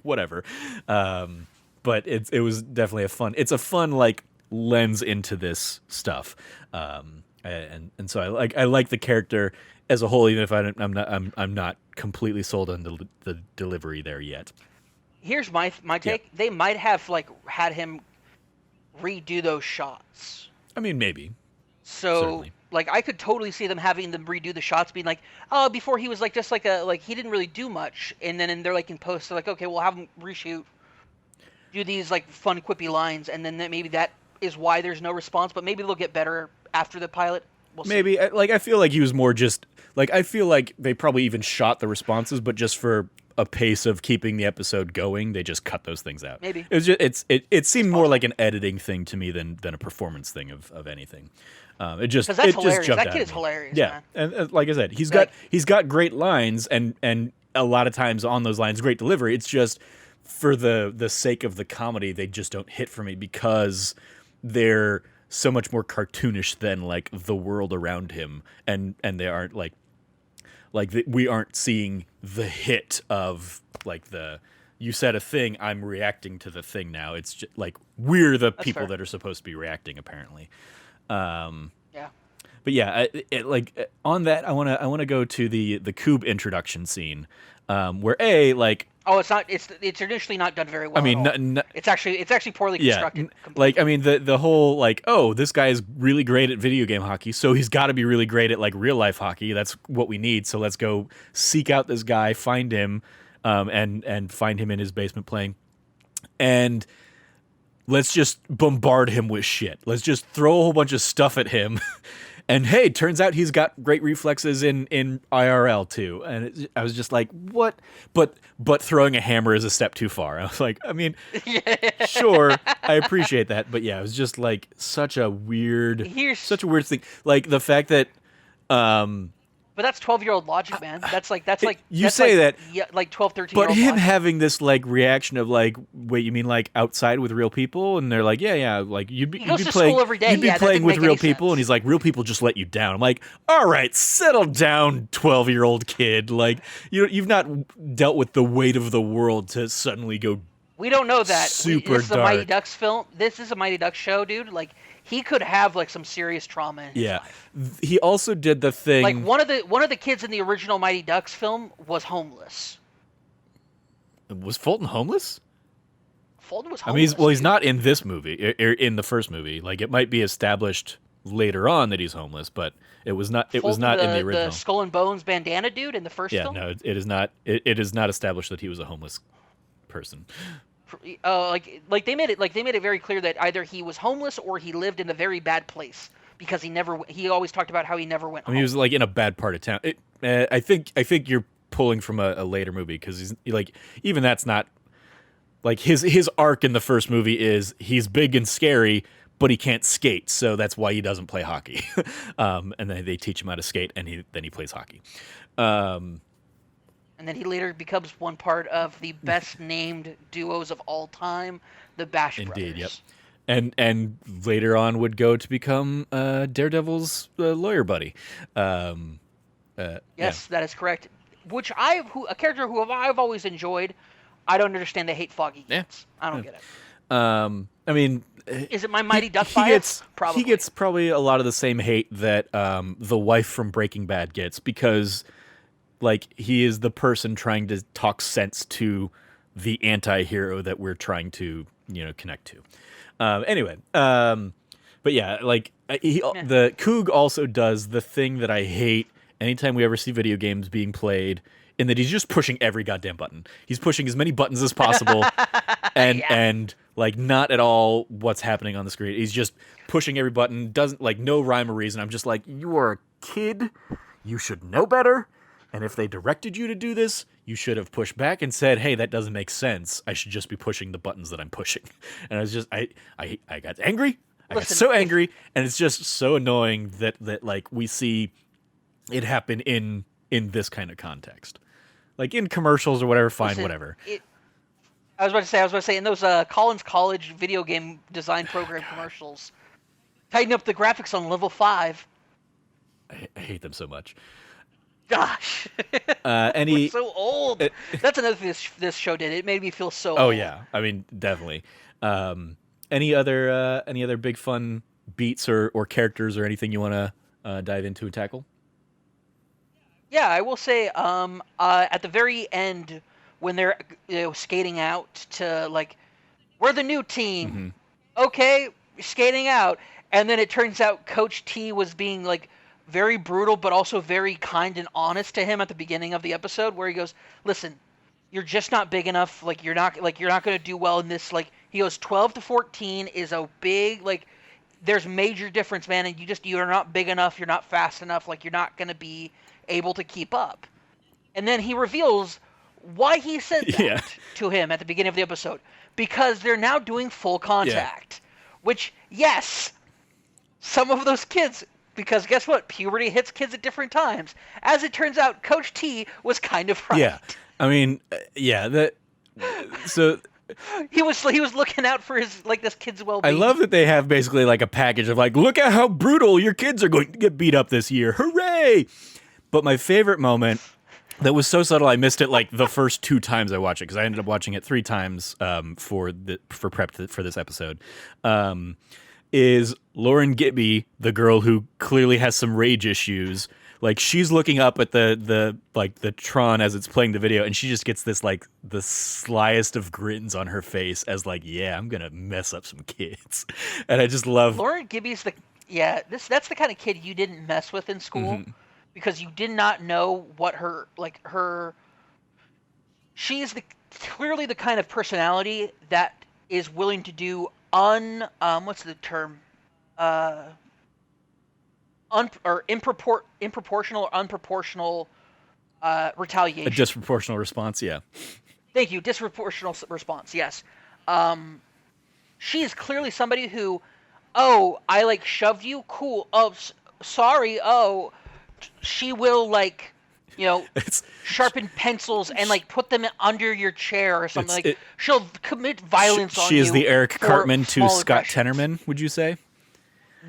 Whatever. But it was definitely a fun like lens into this stuff. And so I like the character as a whole, even if I'm not completely sold on the delivery there yet. Here's my take. Yeah. They might have like had him redo those shots. I mean, maybe. So certainly. Like I could totally see them having them redo the shots, being like, oh, before he was like just like he didn't really do much, and then they're like in post, they're like, okay, we'll have him reshoot, do these like fun quippy lines, and then maybe that is why there's no response, but maybe they'll get better after the pilot. We'll see. Maybe like I feel like he was more just like I feel like they probably even shot the responses, but just for a pace of keeping the episode going, they just cut those things out. Maybe it was just it seemed more like an editing thing to me than a performance thing of anything. It just jumped out. That kid is hilarious. Yeah, man. And like I said, he's got great lines and a lot of times on those lines, great delivery. It's just for the sake of the comedy, they just don't hit for me because they're so much more cartoonish than like the world around him, and they aren't we aren't seeing the hit of like you said a thing, I'm reacting to the thing now. It's just like we're the people that are supposed to be reacting apparently. Yeah. But yeah, on that, I want to go to the Coob introduction scene, where it's not. It's initially not done very well. I mean, it's actually poorly constructed. Like I mean, the whole like, oh, this guy is really great at video game hockey, so he's got to be really great at like real life hockey. That's what we need. So let's go seek out this guy, find him, and find him in his basement playing, and let's just bombard him with shit. Let's just throw a whole bunch of stuff at him. And hey, turns out he's got great reflexes in IRL too. And I was just like, what? But throwing a hammer is a step too far. I was like, I mean, sure, I appreciate that. But yeah, it was just like such a weird thing. Like the fact that, but that's 12-year-old logic, man. That's like 12, 13-year-old But him logic. having this like reaction of like, wait, you mean like outside with real people? And they're like, yeah, like you'd be playing every day. You'd be playing with real people, and he's like, real people just let you down. I'm like, all right, settle down, 12-year-old kid. Like you've not dealt with the weight of the world to suddenly go. We don't know that. Super this is dark. a Mighty Ducks film. This is a Mighty Ducks show, dude. Like he could have like some serious trauma in his life. He also did the thing. Like one of the kids in the original Mighty Ducks film was homeless. Was Fulton homeless? Fulton was homeless. I mean, he's not in this movie. In the first movie, like it might be established later on that he's homeless, but it was not. It was not in the original. The skull and bones bandana dude in the first film. Yeah, no, it is not. It is not established that he was a homeless person. Like they made it very clear that either he was homeless or he lived in a very bad place because he always talked about how he never went home. I mean, he was like in a bad part of town. I think you're pulling from a later movie because he's like, even that's not like his arc in the first movie is he's big and scary, but he can't skate, so that's why he doesn't play hockey. And then they teach him how to skate, and then he plays hockey. And then he later becomes one part of the best named duos of all time, the Bash Brothers. Indeed, yep. And later on would go to become Daredevil's lawyer buddy. Yes, that is correct. Which a character who I've always enjoyed. I don't understand the hate Foggy gets. I don't get it. I mean, is it my Mighty Duck bias? Probably. He gets probably a lot of the same hate that the wife from Breaking Bad gets because. Like, he is the person trying to talk sense to the anti-hero that we're trying to, connect to. Anyway, but yeah, like, the Coog also does the thing that I hate anytime we ever see video games being played in that he's just pushing every goddamn button. He's pushing as many buttons as possible, and like not at all what's happening on the screen. He's just pushing every button. Doesn't like no rhyme or reason. I'm just like, you are a kid. You should know better. And if they directed you to do this, you should have pushed back and said, "Hey, that doesn't make sense. I should just be pushing the buttons that I'm pushing." And I was just, I got angry. I got so angry, and it's just so annoying that like we see it happen in this kind of context, like in commercials or whatever. Fine, whatever. I was about to say in those Collins College video game design program commercials, tighten up the graphics on level 5. I hate them so much. Gosh, we're so old. That's another thing this show did. It made me feel so. Oh old. yeah, I mean definitely. Any other big fun beats or characters or anything you want to dive into and tackle? Yeah, I will say at the very end when they're skating out to like, we're the new team. Mm-hmm. Okay, skating out, and then it turns out Coach T was being like very brutal, but also very kind and honest to him at the beginning of the episode, where he goes, "Listen, you're just not big enough. Like you're not going to do well in this. Like," he goes, 12 to 14 is a big like. There's major difference, man, and you're not big enough. You're not fast enough. Like you're not going to be able to keep up. And then he reveals why he said that to him at the beginning of the episode, because they're now doing full contact. Which, yes, some of those kids. Because guess what? Puberty hits kids at different times. As it turns out, Coach T was kind of right. Yeah, I mean, so he was looking out for this kid's well-being. I love that they have basically like a package of like, look at how brutal your kids are going to get beat up this year. Hooray! But my favorite moment that was so subtle, I missed it like the first 2 times I watched it, because I ended up watching it 3 times for prep for this episode. Is Lauren Gibby, the girl who clearly has some rage issues. Like she's looking up at the Tron as it's playing the video, and she just gets this like the slyest of grins on her face as like, yeah, I'm gonna mess up some kids. And I just love Lauren Gibby's that's the kind of kid you didn't mess with in school, because you did not know what she's clearly the kind of personality that is willing to do what's the term? Improportional or unproportional retaliation. A disproportional response, yeah. Thank you, disproportional response, yes. She is clearly somebody who, oh, I like shoved you, cool, oh, sorry, oh, she will like, sharpen pencils and like put them under your chair or something. She'll commit violence on you. She is the Eric Cartman to Scott Tenorman, would you say?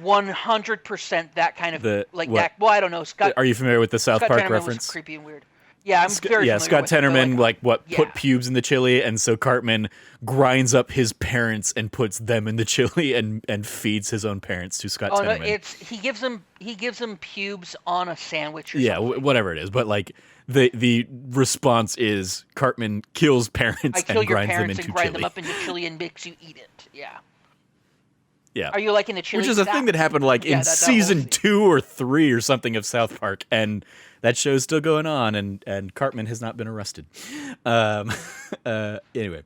100% that kind of that. Well, I don't know. Scott. Are you familiar with the South Park Tenorman reference? Was creepy and weird. Yeah, I'm very familiar Scott with Tenorman put pubes in the chili, and so Cartman grinds up his parents and puts them in the chili and feeds his own parents to Scott Tenorman. No, he gives them pubes on a sandwich or something. Whatever it is, but like the response is Cartman kills parents and grinds them into chili. I kill your parents and grind them up into chili and makes you eat it. Yeah. Yeah. Are you liking the chili? Which is a thing that happened like in season 2 or 3 or something of South Park, and that show's still going on, and Cartman has not been arrested. Anyway,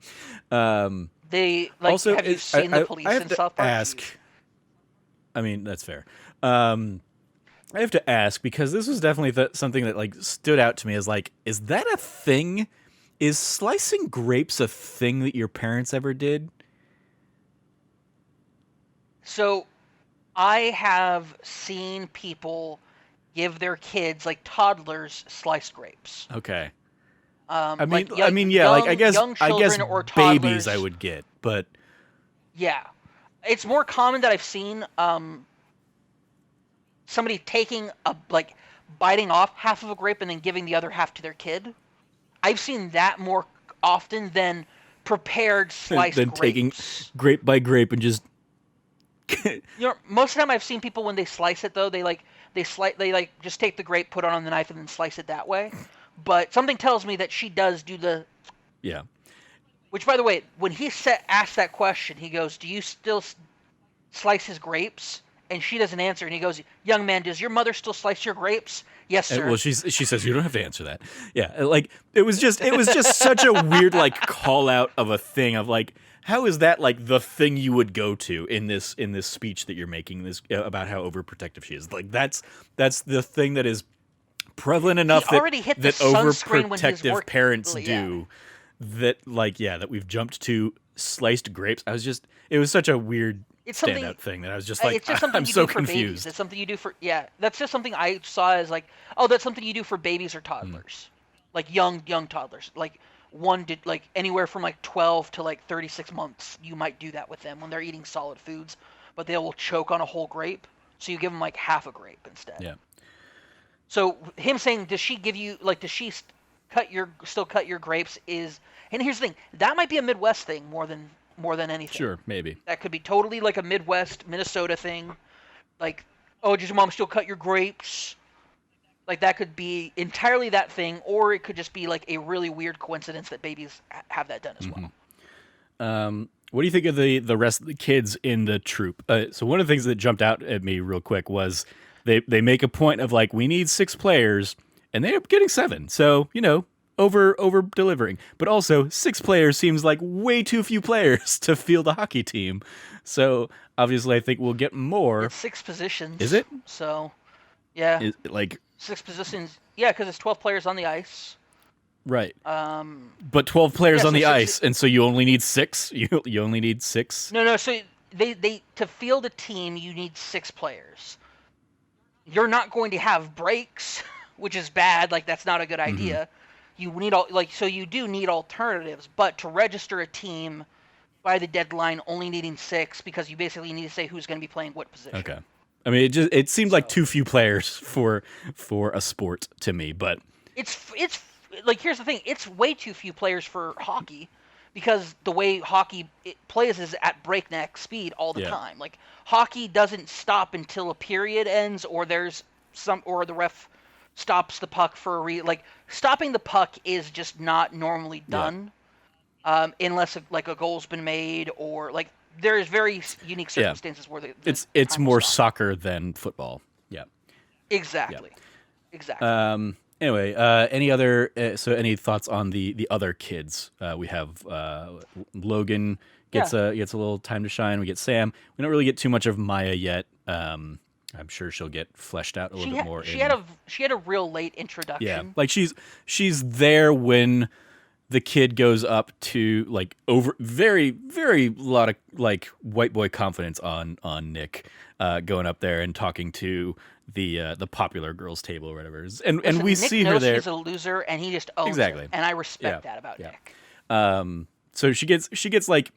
they like. Also, have you seen the police in South Park? I mean, that's fair. I have to ask, because this was definitely something that like stood out to me as like, is that a thing? Is slicing grapes a thing that your parents ever did? So, I have seen people give their kids, like toddlers, sliced grapes. Okay. I guess or babies I would get, but yeah, it's more common that I've seen somebody taking biting off half of a grape and then giving the other half to their kid. I've seen that more often than prepared sliced grapes. Taking grape by grape and just. Most of the time I've seen people when they slice it though, they just take the grape, put it on the knife, and then slice it that way. But something tells me that she does do the. Yeah. Which, by the way, when he asked that question, he goes, "Do you still slice his grapes?" and she doesn't answer, and he goes, "Young man, does your mother still slice your grapes?" "Yes, sir." Well, she says you don't have to answer that. Yeah, like it was just such a weird like call out of a thing of like, how is that like the thing you would go to in this speech that you're making this about how overprotective she is? Like that's the thing that is prevalent enough He already hit the that sunscreen when he's overprotective working. parents Yeah. do. That we've jumped to sliced grapes. It was such a weird It's something- standout thing that I was just like, It's just something I'm you so do for babies. confused. It's something you do for That's just something I saw as like, oh, that's something you do for babies or toddlers, like young toddlers, like like anywhere from like 12 to like 36 months. You might do that with them when they're eating solid foods, but they will choke on a whole grape, so you give them like half a grape instead. Yeah. So him saying, does she give you like, does she still cut your grapes is, and here's the thing, that might be a Midwest thing more than anything. Sure, maybe. That could be totally like a Midwest, Minnesota thing. Like, oh, does your mom still cut your grapes? Like, that could be entirely that thing, or it could just be like a really weird coincidence that babies have that done as well. What do you think of the rest of the kids in the troop? So one of the things that jumped out at me real quick was they make a point of like, we need 6 players, and they end up getting 7. So, over delivering. But also 6 players seems like way too few players to field a hockey team. So obviously I think we'll get more. It's 6 positions. Is it? So, yeah. Is it like 6 positions. Yeah, because it's 12 players on the ice. Right. But 12 players on the ice, and so you only need 6? You only need 6? No, so they to field a team, you need 6 players. You're not going to have breaks, which is bad. Like, that's not a good idea. You need so you do need alternatives, but to register a team by the deadline, only needing 6, because you basically need to say who's going to be playing what position. Okay. I mean, it seemed like too few players for a sport to me, but it's like, here's the thing, it's way too few players for hockey, because the way hockey plays is at breakneck speed all the time. Like, hockey doesn't stop until a period ends, or or the ref stops the puck for like, stopping the puck is just not normally done, unless a goal's been made, or like, there's very unique circumstances where it's more soccer than football. Yeah. Exactly. Yeah. Exactly. Anyway, any thoughts on the other kids? We have Logan gets a little time to shine. We get Sam. We don't really get too much of Maya yet. I'm sure she'll get fleshed out a little bit more. She had a real late introduction. Yeah, like she's there when the kid goes up to like over very very lot of like white boy confidence on Nick, going up there and talking to the popular girls table or whatever. And we Nick see her knows there. He's a loser, and he just owns it, and I respect that about Nick. So she gets like,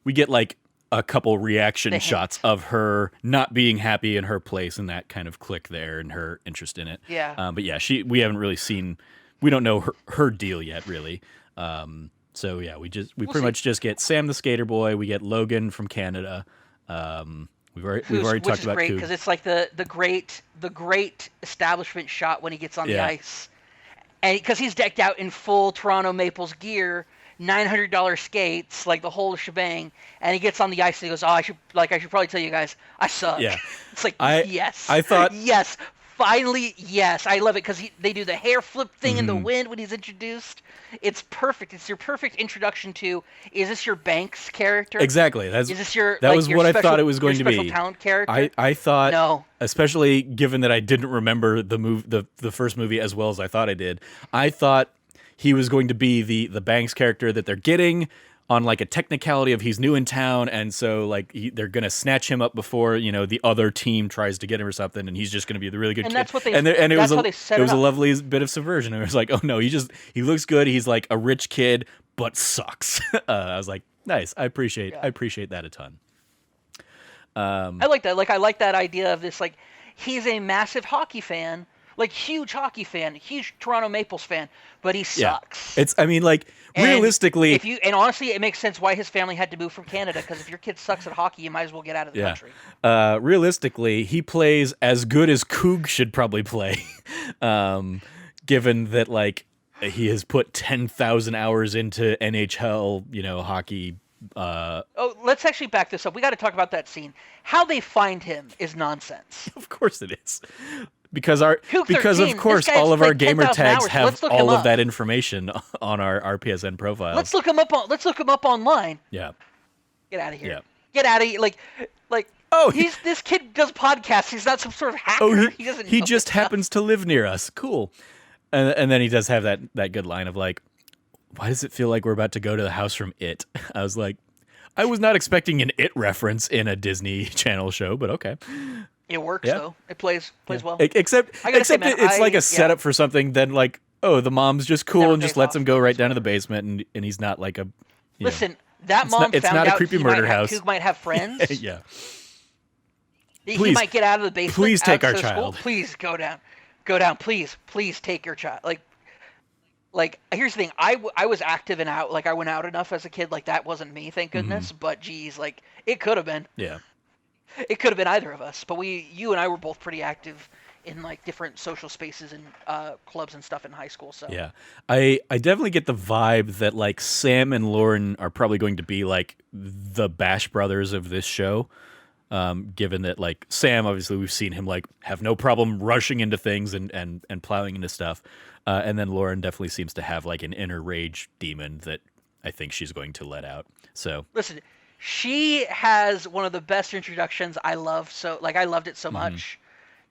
we get like a couple reaction shots of her not being happy in her place, and that kind of click there and her interest in it. Yeah. But yeah, we haven't really seen, we don't know her deal yet really. So yeah, we pretty much just get Sam the skater boy. We get Logan from Canada. We've already talked about great, because it's like the great establishment shot when he gets on the ice, and because he's decked out in full Toronto Maples gear, $900 skates, like the whole shebang, and he gets on the ice and he goes, "Oh, I should probably tell you guys, I suck." Yeah, it's like, yes, I thought, yes, finally, yes, I love it, because they do the hair flip thing in the wind when he's introduced. It's perfect. It's your perfect introduction to, is this your Banks character? Exactly. Is this your what I thought it was going to be. Special talent character? I thought, no. Especially given that I didn't remember the first movie as well as I thought I did. I thought he was going to be the Banks character that they're getting on like a technicality of he's new in town, and so like they're gonna snatch him up before the other team tries to get him or something, and he's just gonna be the really good kid. That's what they. It was a lovely bit of subversion. It was like, oh no, he looks good. He's like a rich kid, but sucks. I was like, nice. I appreciate that a ton. I like that. Like, I like that idea of this. Like, he's a massive hockey fan, like huge hockey fan, huge Toronto Maples fan, but he sucks. It's, I mean, like, realistically, and honestly, it makes sense why his family had to move from Canada, because if your kid sucks at hockey, you might as well get out of the country. Realistically, he plays as good as Coog should probably play, given that like he has put 10,000 hours into NHL, hockey Oh, let's actually back this up. We got to talk about that scene. How they find him is nonsense. Of course it is. Because of Puke13, course this guy's all of our played gamer 10,000 tags hours, have let's look him all of up. that information on our PSN profiles. Let's look him up online. Yeah. Get out of here. Yeah. Get out of here. Like Oh, this kid does podcasts. He's not some sort of hacker. Oh, he doesn't he know just this stuff. happens to live near us. Cool. And then he does have that good line of like, why does it feel like we're about to go to the house from It? I was like, I was not expecting an It reference in a Disney Channel show, but okay. It works though. It plays well. Except say, man, it's like a setup for something. Then like, oh, the mom's just cool Never and just pays lets off. him go right down to the basement, and he's not like a. Listen, that It's mom not- it's found not a out creepy he murder might have, house. Coog might have friends. Yeah. He Please- might get out of the basement. please take out our to school. child. Please go down. Please take your child. Like here's the thing. I was active and out. Like I went out enough as a kid. Like that wasn't me, thank goodness. But geez, like it could have been. Yeah. It could have been either of us. But you and I were both pretty active in like different social spaces and clubs and stuff in high school. So Yeah. I definitely get the vibe that like Sam and Lauren are probably going to be like the Bash brothers of this show. Given that like Sam, obviously we've seen him like have no problem rushing into things and plowing into stuff. And then Lauren definitely seems to have like an inner rage demon that I think she's going to let out. So listen, she has one of the best introductions I love. So like I loved it so much.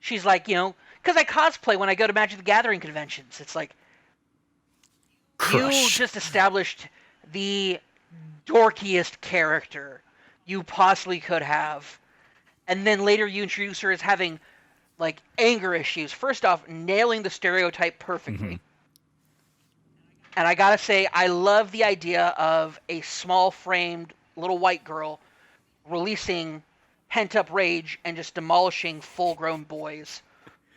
She's like, because I cosplay when I go to Magic the Gathering conventions. It's like, Crush. you just established the dorkiest character you possibly could have. And then later you introduce her as having, like, anger issues. First off, nailing the stereotype perfectly. And I gotta say, I love the idea of a small-framed little white girl releasing pent-up rage and just demolishing full-grown boys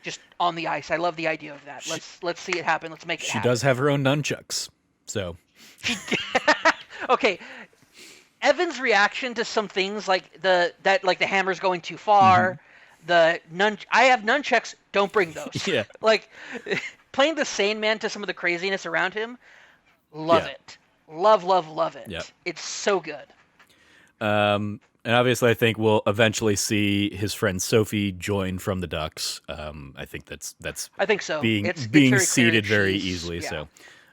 just on the ice. I love the idea of that. Let's see it happen. Let's make it she happen. does have her own nunchucks. So Okay. Evan's reaction to some things like the hammer's going too far, I have nunchucks, don't bring those. Yeah. Like playing the sane man to some of the craziness around him, love it. Love it. Yeah. It's so good. And obviously, I think we'll eventually see his friend Sophie join from the Ducks. I think that's I think so. being It's very clear seated that very she's- easily. yeah.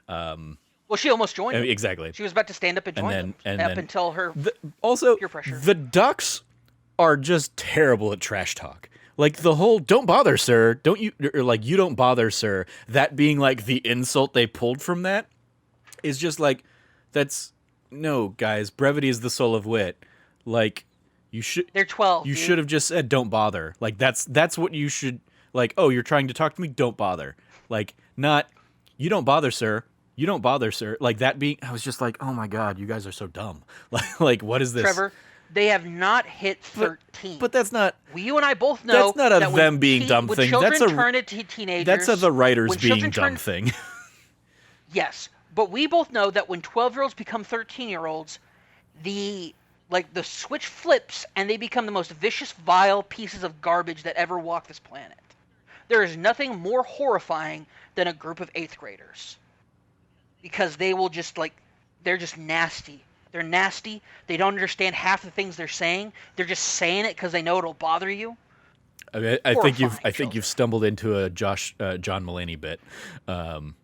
So Well, she almost joined him. exactly. She was about to stand up and join then- him and up then- until her Also, peer pressure. the Ducks are just terrible at trash talk. Like the whole "don't bother, sir," don't you, or like "you don't bother, sir." That being like the insult they pulled from that is just like, that's no, guys. Brevity is the soul of wit. Like you should. They're 12. You dude. should have just said "don't bother." Like that's what you should. Like, oh, you're trying to talk to me? Don't bother. Like not, you don't bother, sir. You don't bother, sir. Like that being, I was just like, oh my god, you guys are so dumb. Like what is this? Trevor, they have not hit 13. But that's not. You and I both know That's not a that when them being dumb when thing. children That's a- turn into teenagers. That's a the writers when being children dumb turn- thing. Yes, but we both know that when 12-year-olds become 13-year-olds, the switch flips and they become the most vicious, vile pieces of garbage that ever walked this planet. There is nothing more horrifying than a group of 8th graders. Because they will just they're just nasty. They're nasty. They don't understand half the things they're saying. They're just saying it because they know it'll bother you. I mean, I Horrifying think children. you've stumbled into a John Mulaney bit.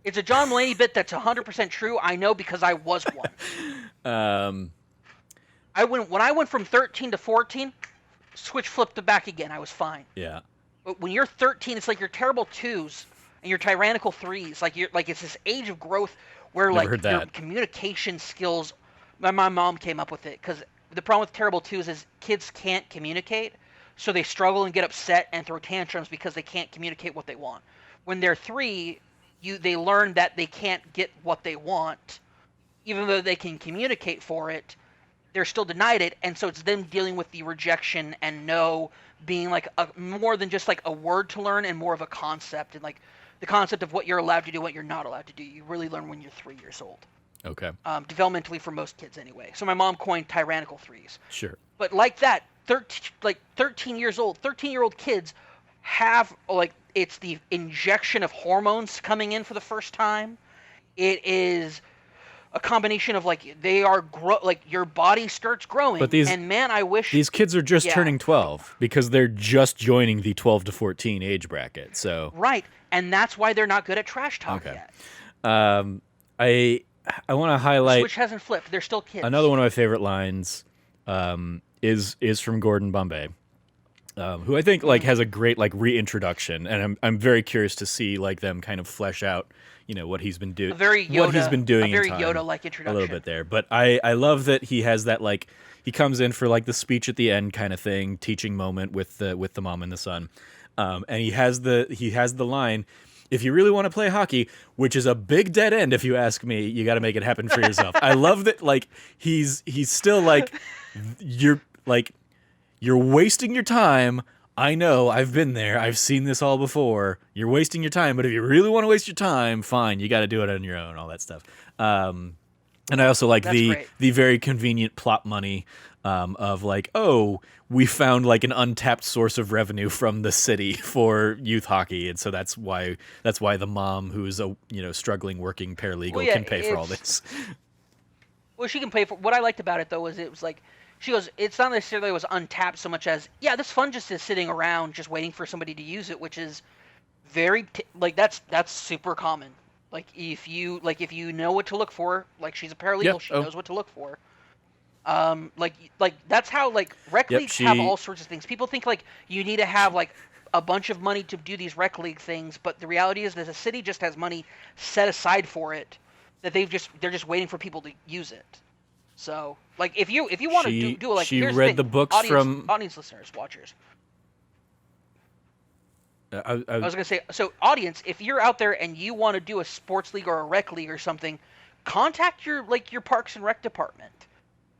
It's a John Mulaney bit that's 100% true. I know because I was one. When I went from 13 to 14, switch flipped back again. I was fine. Yeah. But when you're 13, it's like your terrible 2s and your tyrannical 3s. It's this age of growth where Never heard your that. communication skills. My mom came up with it because the problem with terrible 2s is kids can't communicate, so they struggle and get upset and throw tantrums because they can't communicate what they want. When they're 3, they learn that they can't get what they want, even though they can communicate for it. They're still denied it, and so it's them dealing with the rejection and no being more than just like a word to learn and more of a concept and like the concept of what you're allowed to do, what you're not allowed to do. You really learn when you're 3 years old. Okay. Developmentally for most kids anyway. So my mom coined tyrannical 3s. Sure. But like that, 13-year-old kids have it's the injection of hormones coming in for the first time. It is a combination of like they are like your body starts growing. But these and man, I wish these kids are just yeah. turning 12 because they're just joining the 12 to 14 age bracket. So right, and that's why they're not good at trash talk yet. I want to highlight the switch hasn't flipped. They're still kids. Another one of my favorite lines is from Gordon Bombay, who I think like has a great like reintroduction, and I'm very curious to see like them kind of flesh out, you know, what he's been doing, what he's been doing, a very in time, Yoda-like introduction, a little bit there. But I love that he has that like he comes in for like the speech at the end kind of thing, teaching moment with the mom and the son, and he has the line. If you really want to play hockey, which is a big dead end if you ask me, you got to make it happen for yourself. I love that like he's still like you're wasting your time. I know, I've been there. I've seen this all before. You're wasting your time, but if you really want to waste your time, fine, you got to do it on your own, all that stuff. And I also like the very convenient plot money of like, oh, we found like an untapped source of revenue from the city for youth hockey, and so that's why the mom, who's a struggling working paralegal, can pay for all this. Well, she can pay for. What I liked about it though was it was like she goes, it's not necessarily it was untapped so much as this fund just is sitting around just waiting for somebody to use it, which is very like that's super common. Like if you know what to look for, like she's a paralegal, she knows what to look for. Like that's how like rec leagues have all sorts of things. People think like you need to have like a bunch of money to do these rec league things, but the reality is that the city just has money set aside for it that they're just waiting for people to use it. So like if you want to do like she here's read the books from audience listeners, watchers. I was gonna say, so audience, if you're out there and you want to do a sports league or a rec league or something, contact your Parks and Rec department.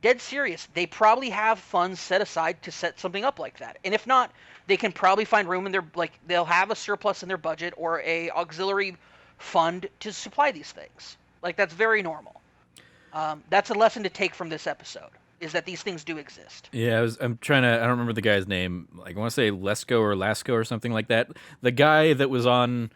Dead serious. They probably have funds set aside to set something up like that. And if not, they can probably find room in their they'll have a surplus in their budget or a auxiliary fund to supply these things. Like that's very normal. That's a lesson to take from this episode, is that these things do exist. Yeah, I'm trying to. I don't remember the guy's name. Like I want to say Lesko or Lasco or something like that. The guy that was on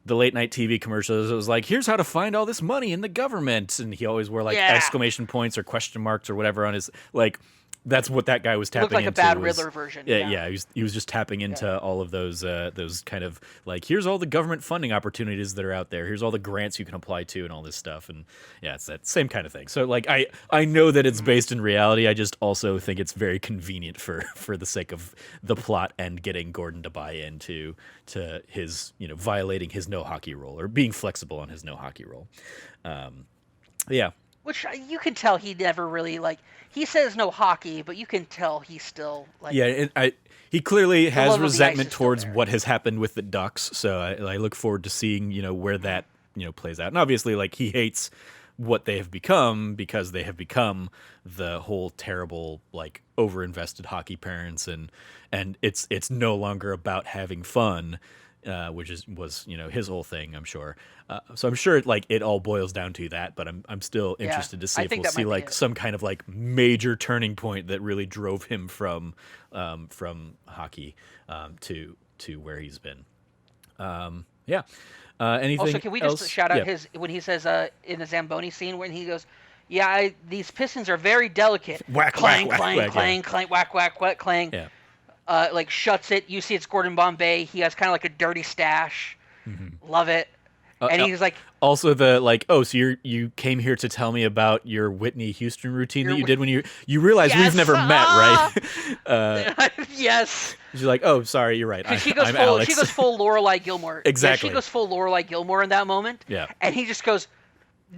the late night TV commercials, it was like, here's how to find all this money in the government, and he always wore like exclamation points or question marks or whatever on his like. That's what that guy was tapping into. Looked like a bad Riddler version. Yeah. He was just tapping into all of those kind of like, here's all the government funding opportunities that are out there. Here's all the grants you can apply to and all this stuff. And yeah, it's that same kind of thing. So like, I know that it's based in reality. I just also think it's very convenient for the sake of the plot and getting Gordon to buy into his, violating his no hockey rule or being flexible on his no hockey rule. Yeah. Which you can tell he never really like. He says no hockey, but you can tell he's still like. Yeah, he clearly has resentment towards what has happened with the Ducks. So I look forward to seeing where that plays out. And obviously, like he hates what they have become because they have become the whole terrible like overinvested hockey parents, and it's no longer about having fun. Which was his whole thing, I'm sure. So I'm sure like it all boils down to that, but I'm still interested to see if we'll see like some kind of like major turning point that really drove him from hockey to where he's been. Anything also, can we else? just shout out his when he says in the Zamboni scene when he goes, these pistons are very delicate. Whack, clang, whack, clang, whack, clang, clang, whack, whack, whack, clang. Yeah. Like shuts it. You see it's Gordon Bombay. He has kind of like a dirty stash. Mm-hmm. Love it. And he's like, also the like, oh, so you came here to tell me about your Whitney Houston routine that you did when you realize we've never met, right? Yes. She's like, oh, sorry, you're right. I'm Alex. She goes full Lorelai Gilmore. Exactly. Yeah, she goes full Lorelai Gilmore in that moment. Yeah. And he just goes,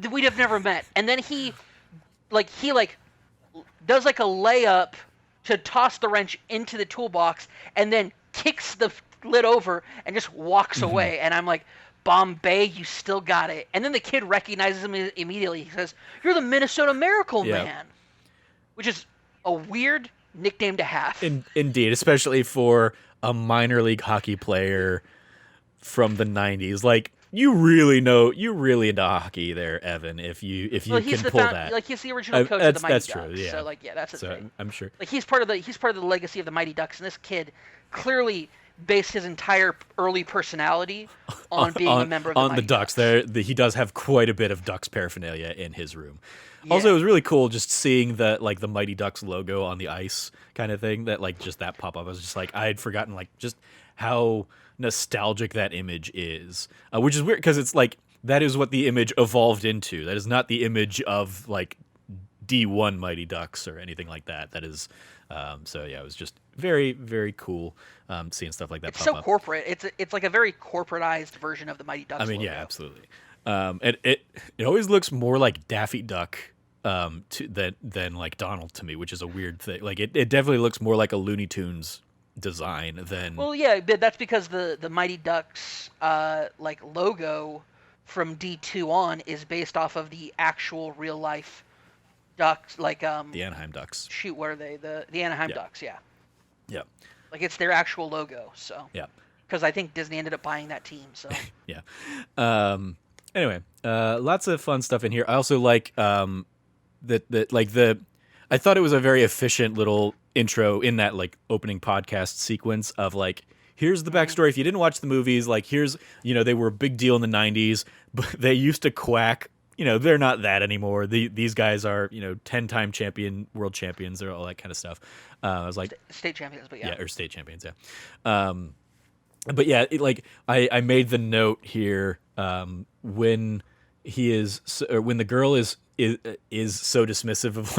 we'd have never met. And then he does like a layup to toss the wrench into the toolbox and then kicks the lid over and just walks away. And I'm like, Bombay, you still got it. And then the kid recognizes him immediately. He says, you're the Minnesota Miracle Man, which is a weird nickname to have. Indeed, especially for a minor league hockey player from the 90s. Like, you're really into hockey there, Evan, if you can pull that. Like, he's the original coach of the Mighty Ducks. True, yeah. So, like, that's his thing. I'm sure. Like, he's part of the legacy of the Mighty Ducks, and this kid clearly based his entire early personality on being a on member of the on the Mighty Ducks. He does have quite a bit of Ducks paraphernalia in his room. Also, it Yeah. was really cool just seeing the Mighty Ducks logo on the ice kind of thing. That just that pop up. I was just like, I had forgotten just how nostalgic that image is, which is weird because it's like that is what the image evolved into. That is not the image of D1 Mighty Ducks or anything like that. That is, so yeah, it was just very, very cool seeing stuff like that It's pop so up. corporate. It's like a very corporatized version of the Mighty Ducks I mean, logo. yeah, absolutely. And it always looks more like Daffy Duck than like Donald to me, which is a weird thing. Like it definitely looks more like a Looney Tunes design than Well, yeah, but that's because the Mighty Ducks logo from D2 on is based off of the actual real life Ducks, the Anaheim Ducks. shoot, what are they? The Anaheim Yeah. Ducks, yeah. Yeah, Like it's their actual logo, so. yeah, Because I think Disney ended up buying that team, so. yeah. Anyway, lots of fun stuff in here. I also like I thought it was a very efficient little intro in that opening podcast sequence of here's the backstory. If you didn't watch the movies, here's they were a big deal in the '90s, but they used to quack. They're not that anymore. These guys are 10-time champion, world champions, or all that kind of stuff. I was like State champions, but yeah. yeah, or state champions, yeah. But yeah, I made the note here when when the girl is so dismissive of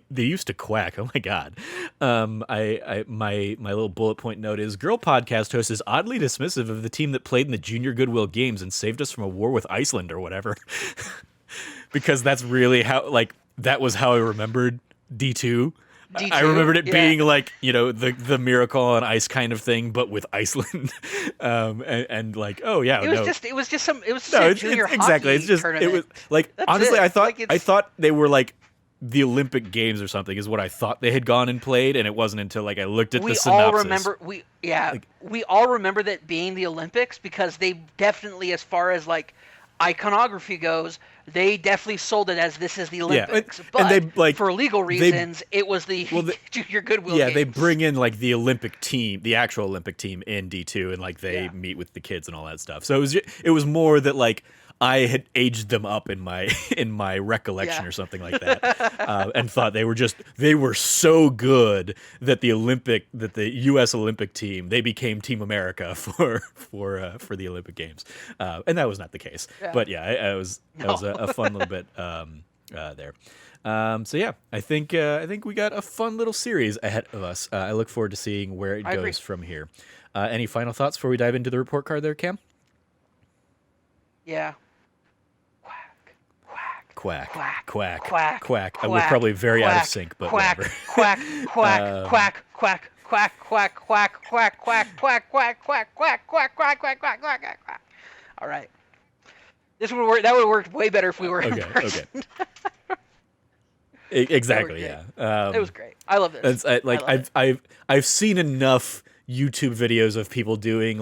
they used to quack. Oh my god. My little bullet point note is girl podcast host is oddly dismissive of the team that played in the Junior Goodwill Games and saved us from a war with Iceland or whatever. Because that's really how that was how I remembered D2. D2? I remembered it Yeah. being the Miracle on Ice kind of thing, but with Iceland, and oh yeah, It was just a junior hockey exactly. It's just tournament. it was That's honestly, it. I thought they were the Olympic Games or something is what I thought they had gone and played, and it wasn't until I looked at the synopsis. We all remember that being the Olympics because they definitely, as far as iconography goes, they definitely sold it as this is the Olympics. and But they, for legal reasons, it was the Junior Goodwill Yeah, Games. they bring in the Olympic team, the actual Olympic team in D2, and they meet with the kids and all that stuff. So it was more that I had aged them up in my recollection or something like that, and thought they were so good that the U.S. Olympic team, they became Team America for the Olympic Games, and that was not the case. Yeah. But yeah, that was a fun little bit there. So yeah, I think we got a fun little series ahead of us. I look forward to seeing where it goes from here. Any final thoughts before we dive into the report card there, Cam? Yeah. Quack, Quack, quack, quack, quack. We're quack, probably very out of quack, sync, but quack, whatever. quack, quack, quack, quack, quack, quack, quack, quack, quack, quack, quack, quack, quack, quack, quack, quack, quack, quack, quack. All right. This would work. That would have worked way better if we were in person. Exactly. Yeah. It was great. I love this. I've seen enough YouTube videos of people doing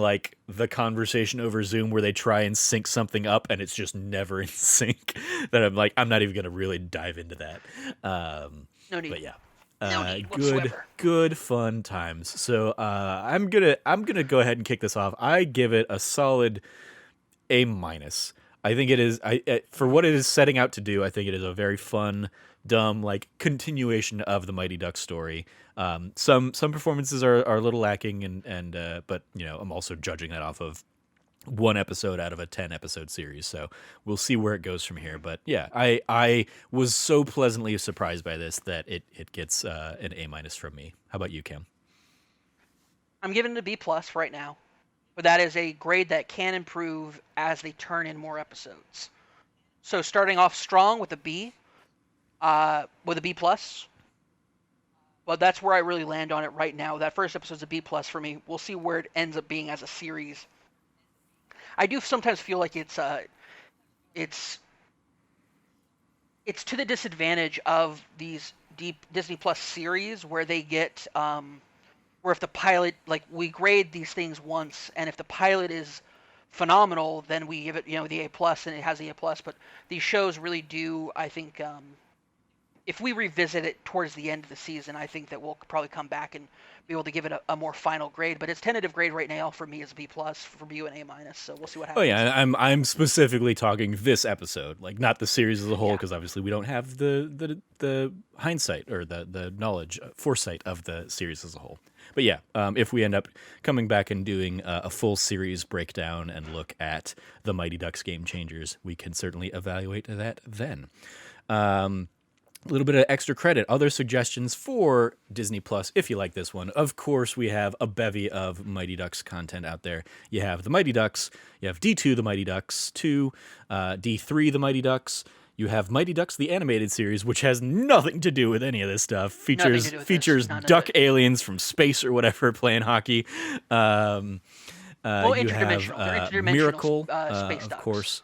the conversation over Zoom where they try and sync something up and it's just never in sync that I'm not even gonna really dive into that. No need. But yeah. No need whatsoever. Good fun times. So I'm gonna go ahead and kick this off. I give it a solid A-. I think it is for what it is setting out to do. I think it is a very fun, dumb continuation of the Mighty Ducks story. Some performances are a little lacking, but I'm also judging that off of one episode out of a 10-episode series, so we'll see where it goes from here. But yeah, I was so pleasantly surprised by this that it gets an A- from me. How about you, Cam? I'm giving it a B+ right now, but that is a grade that can improve as they turn in more episodes. So starting off strong with a B, with a B+. Well, that's where I really land on it right now. That first episode's a B+ for me. We'll see where it ends up being as a series. I do sometimes feel like it's to the disadvantage of these deep Disney Plus series where they get where if the pilot, we grade these things once, and if the pilot is phenomenal, then we give it the A+, and it has the A+. But these shows really do, I think, if we revisit it towards the end of the season, I think that we'll probably come back and be able to give it a more final grade. But its tentative grade right now for me is B plus, for you an A minus. So we'll see what Oh happens. yeah, I'm specifically talking this episode, like not the series as a whole, Yeah. because obviously we don't have the hindsight or the knowledge, foresight of the series as a whole. But yeah, if we end up coming back and doing a full series breakdown and look at the Mighty Ducks Game Changers, we can certainly evaluate that then. A little bit of extra credit, other suggestions for Disney Plus if you like this one. Of course, we have a bevy of Mighty Ducks content out there. You have the Mighty Ducks, you have D2 the Mighty Ducks 2, D3 the Mighty Ducks. You have Mighty Ducks the animated series, which has nothing to do with any of this stuff. Nothing to do with Features this. None of duck it. aliens from space or whatever playing hockey. Well, You interdimensional. They're have interdimensional Miracle, space of ducks. course.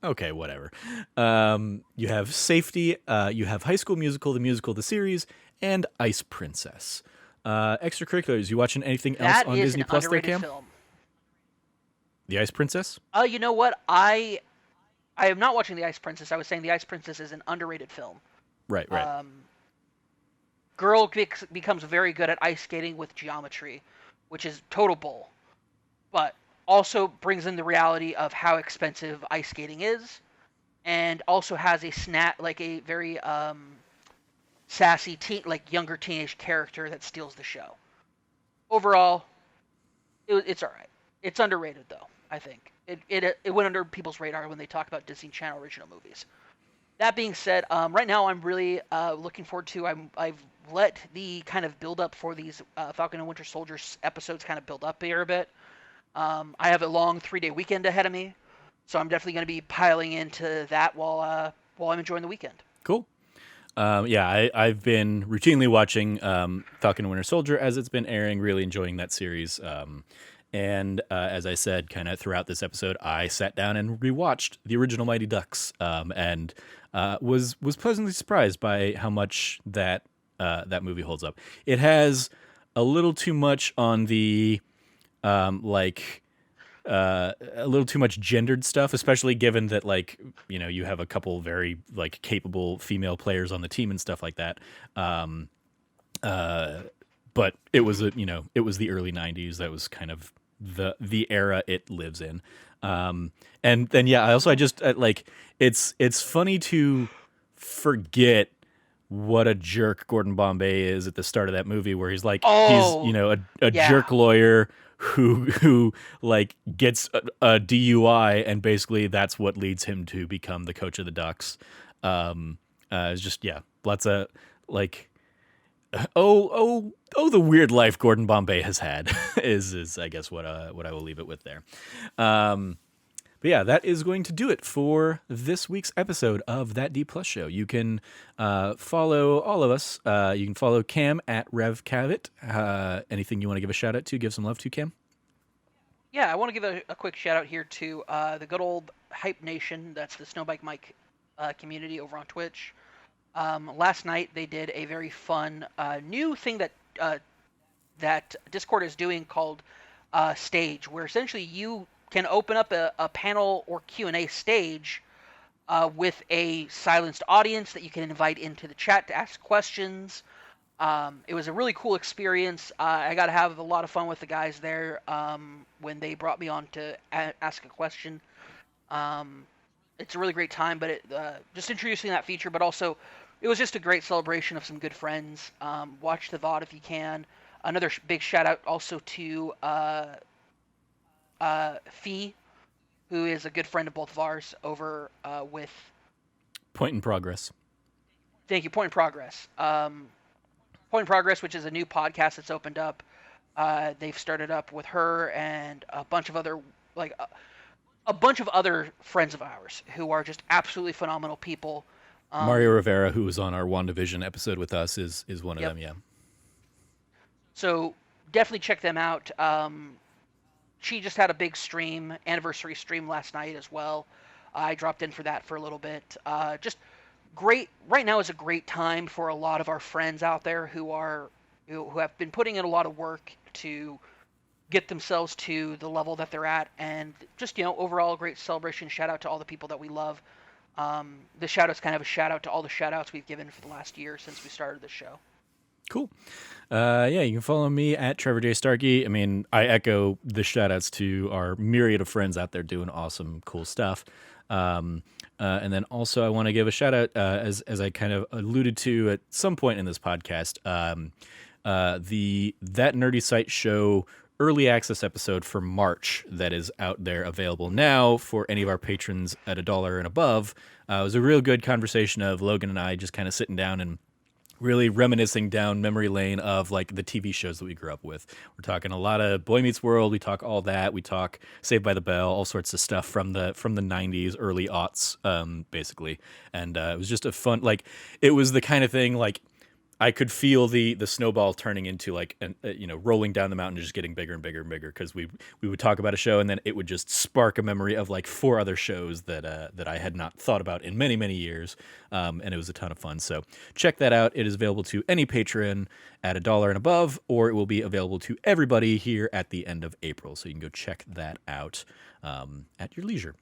Okay, whatever. You have Safety, you have High School Musical, the series, and Ice Princess. Extracurriculars, you watching anything else That on is Disney an Plus there, underrated Cam? film. The Ice Princess? You know what? I am not watching The Ice Princess. I was saying The Ice Princess is an underrated film. Right. Girl becomes very good at ice skating with geometry, which is total bull, but also brings in the reality of how expensive ice skating is, and also has a very sassy younger teenage character that steals the show. Overall, it's all right. It's underrated though. I think it went under people's radar when they talk about Disney Channel original movies. That being said, right now I'm really looking forward to. I've let the kind of build up for these Falcon and Winter Soldier episodes kind of build up here a bit. I have a long 3-day weekend ahead of me, so I'm definitely going to be piling into that while I'm enjoying the weekend. Cool. I've been routinely watching Falcon and Winter Soldier as it's been airing, really enjoying that series. And as I said, kind of throughout this episode, I sat down and rewatched the original Mighty Ducks, and was pleasantly surprised by how much that movie holds up. It has a little too much on the a little too much gendered stuff, especially given that you have a couple very capable female players on the team and stuff like that. But it was it was the early 90s. That was kind of the era it lives in. And then I just it's funny to forget what a jerk Gordon Bombay is at the start of that movie, where he's a jerk lawyer who gets a DUI, and basically that's what leads him to become the coach of the Ducks. It's just lots of the weird life Gordon Bombay has had is I guess what I will leave it with there. But yeah, that is going to do it for this week's episode of That D Plus Show. You can follow all of us. You can follow Cam at RevCavit. Anything you want to give a shout out to, give some love to, Cam? Yeah, I want to give a quick shout out here to the good old Hype Nation. That's the Snowbike Mike community over on Twitch. Last night they did a very fun new thing that Discord is doing called Stage, where essentially you can open up a panel or Q&A stage with a silenced audience that you can invite into the chat to ask questions. It was a really cool experience. I got to have a lot of fun with the guys there when they brought me on to ask a question. It's a really great time, but just introducing that feature, but also it was just a great celebration of some good friends. Watch the VOD if you can. Another big shout out also to Fee, who is a good friend of both of ours over with Point in Progress. Thank you, Point in Progress. Point in Progress, which is a new podcast that's opened up. They've started up with her and a bunch of other friends of ours who are just absolutely phenomenal people. Mario Rivera, who was on our WandaVision episode with us, is one of them. Yeah. So definitely check them out. She just had a big anniversary stream last night as well. I dropped in for that for a little bit. Just great. Right now is a great time for a lot of our friends out there who have been putting in a lot of work to get themselves to the level that they're at, and just overall a great celebration. Shout out to all the people that we love. The shout out's kind of a shout out to all the shout outs we've given for the last year since we started the show. Cool. Yeah, you can follow me at Trevor J. Starkey. I mean, I echo the shout outs to our myriad of friends out there doing awesome, cool stuff. And then also, I want to give a shout out, as I kind of alluded to at some point in this podcast, the That Nerdy Site show early access episode for March that is out there available now for any of our patrons at $1 and above. It was a real good conversation of Logan and I just kind of sitting down and really reminiscing down memory lane of like the TV shows that we grew up with. We're talking a lot of Boy Meets World. We talk all that. We talk Saved by the Bell, all sorts of stuff from the 90s, early aughts, basically. And it was just a fun, like, it was the kind of thing like I could feel the snowball turning into like rolling down the mountain, just getting bigger and bigger and bigger, because we would talk about a show and then it would just spark a memory of like 4 other shows that I had not thought about in many years, and it was a ton of fun. So check that out. It is available to any patron at $1 and above, or it will be available to everybody here at the end of April. So you can go check that out at your leisure.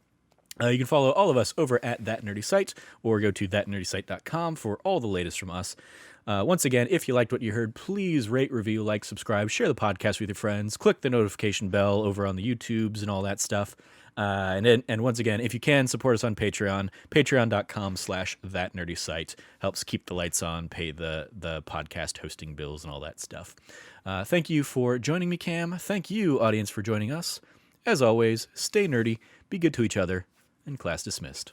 You can follow all of us over at That Nerdy Site, or go to thatnerdysite.com for all the latest from us. Once again, if you liked what you heard, please rate, review, like, subscribe, share the podcast with your friends, click the notification bell over on the YouTubes and all that stuff. And once again, if you can, support us on Patreon, patreon.com/thatnerdysite. Helps keep the lights on, pay the podcast hosting bills and all that stuff. Thank you for joining me, Cam. Thank you, audience, for joining us. As always, stay nerdy, be good to each other, and class dismissed.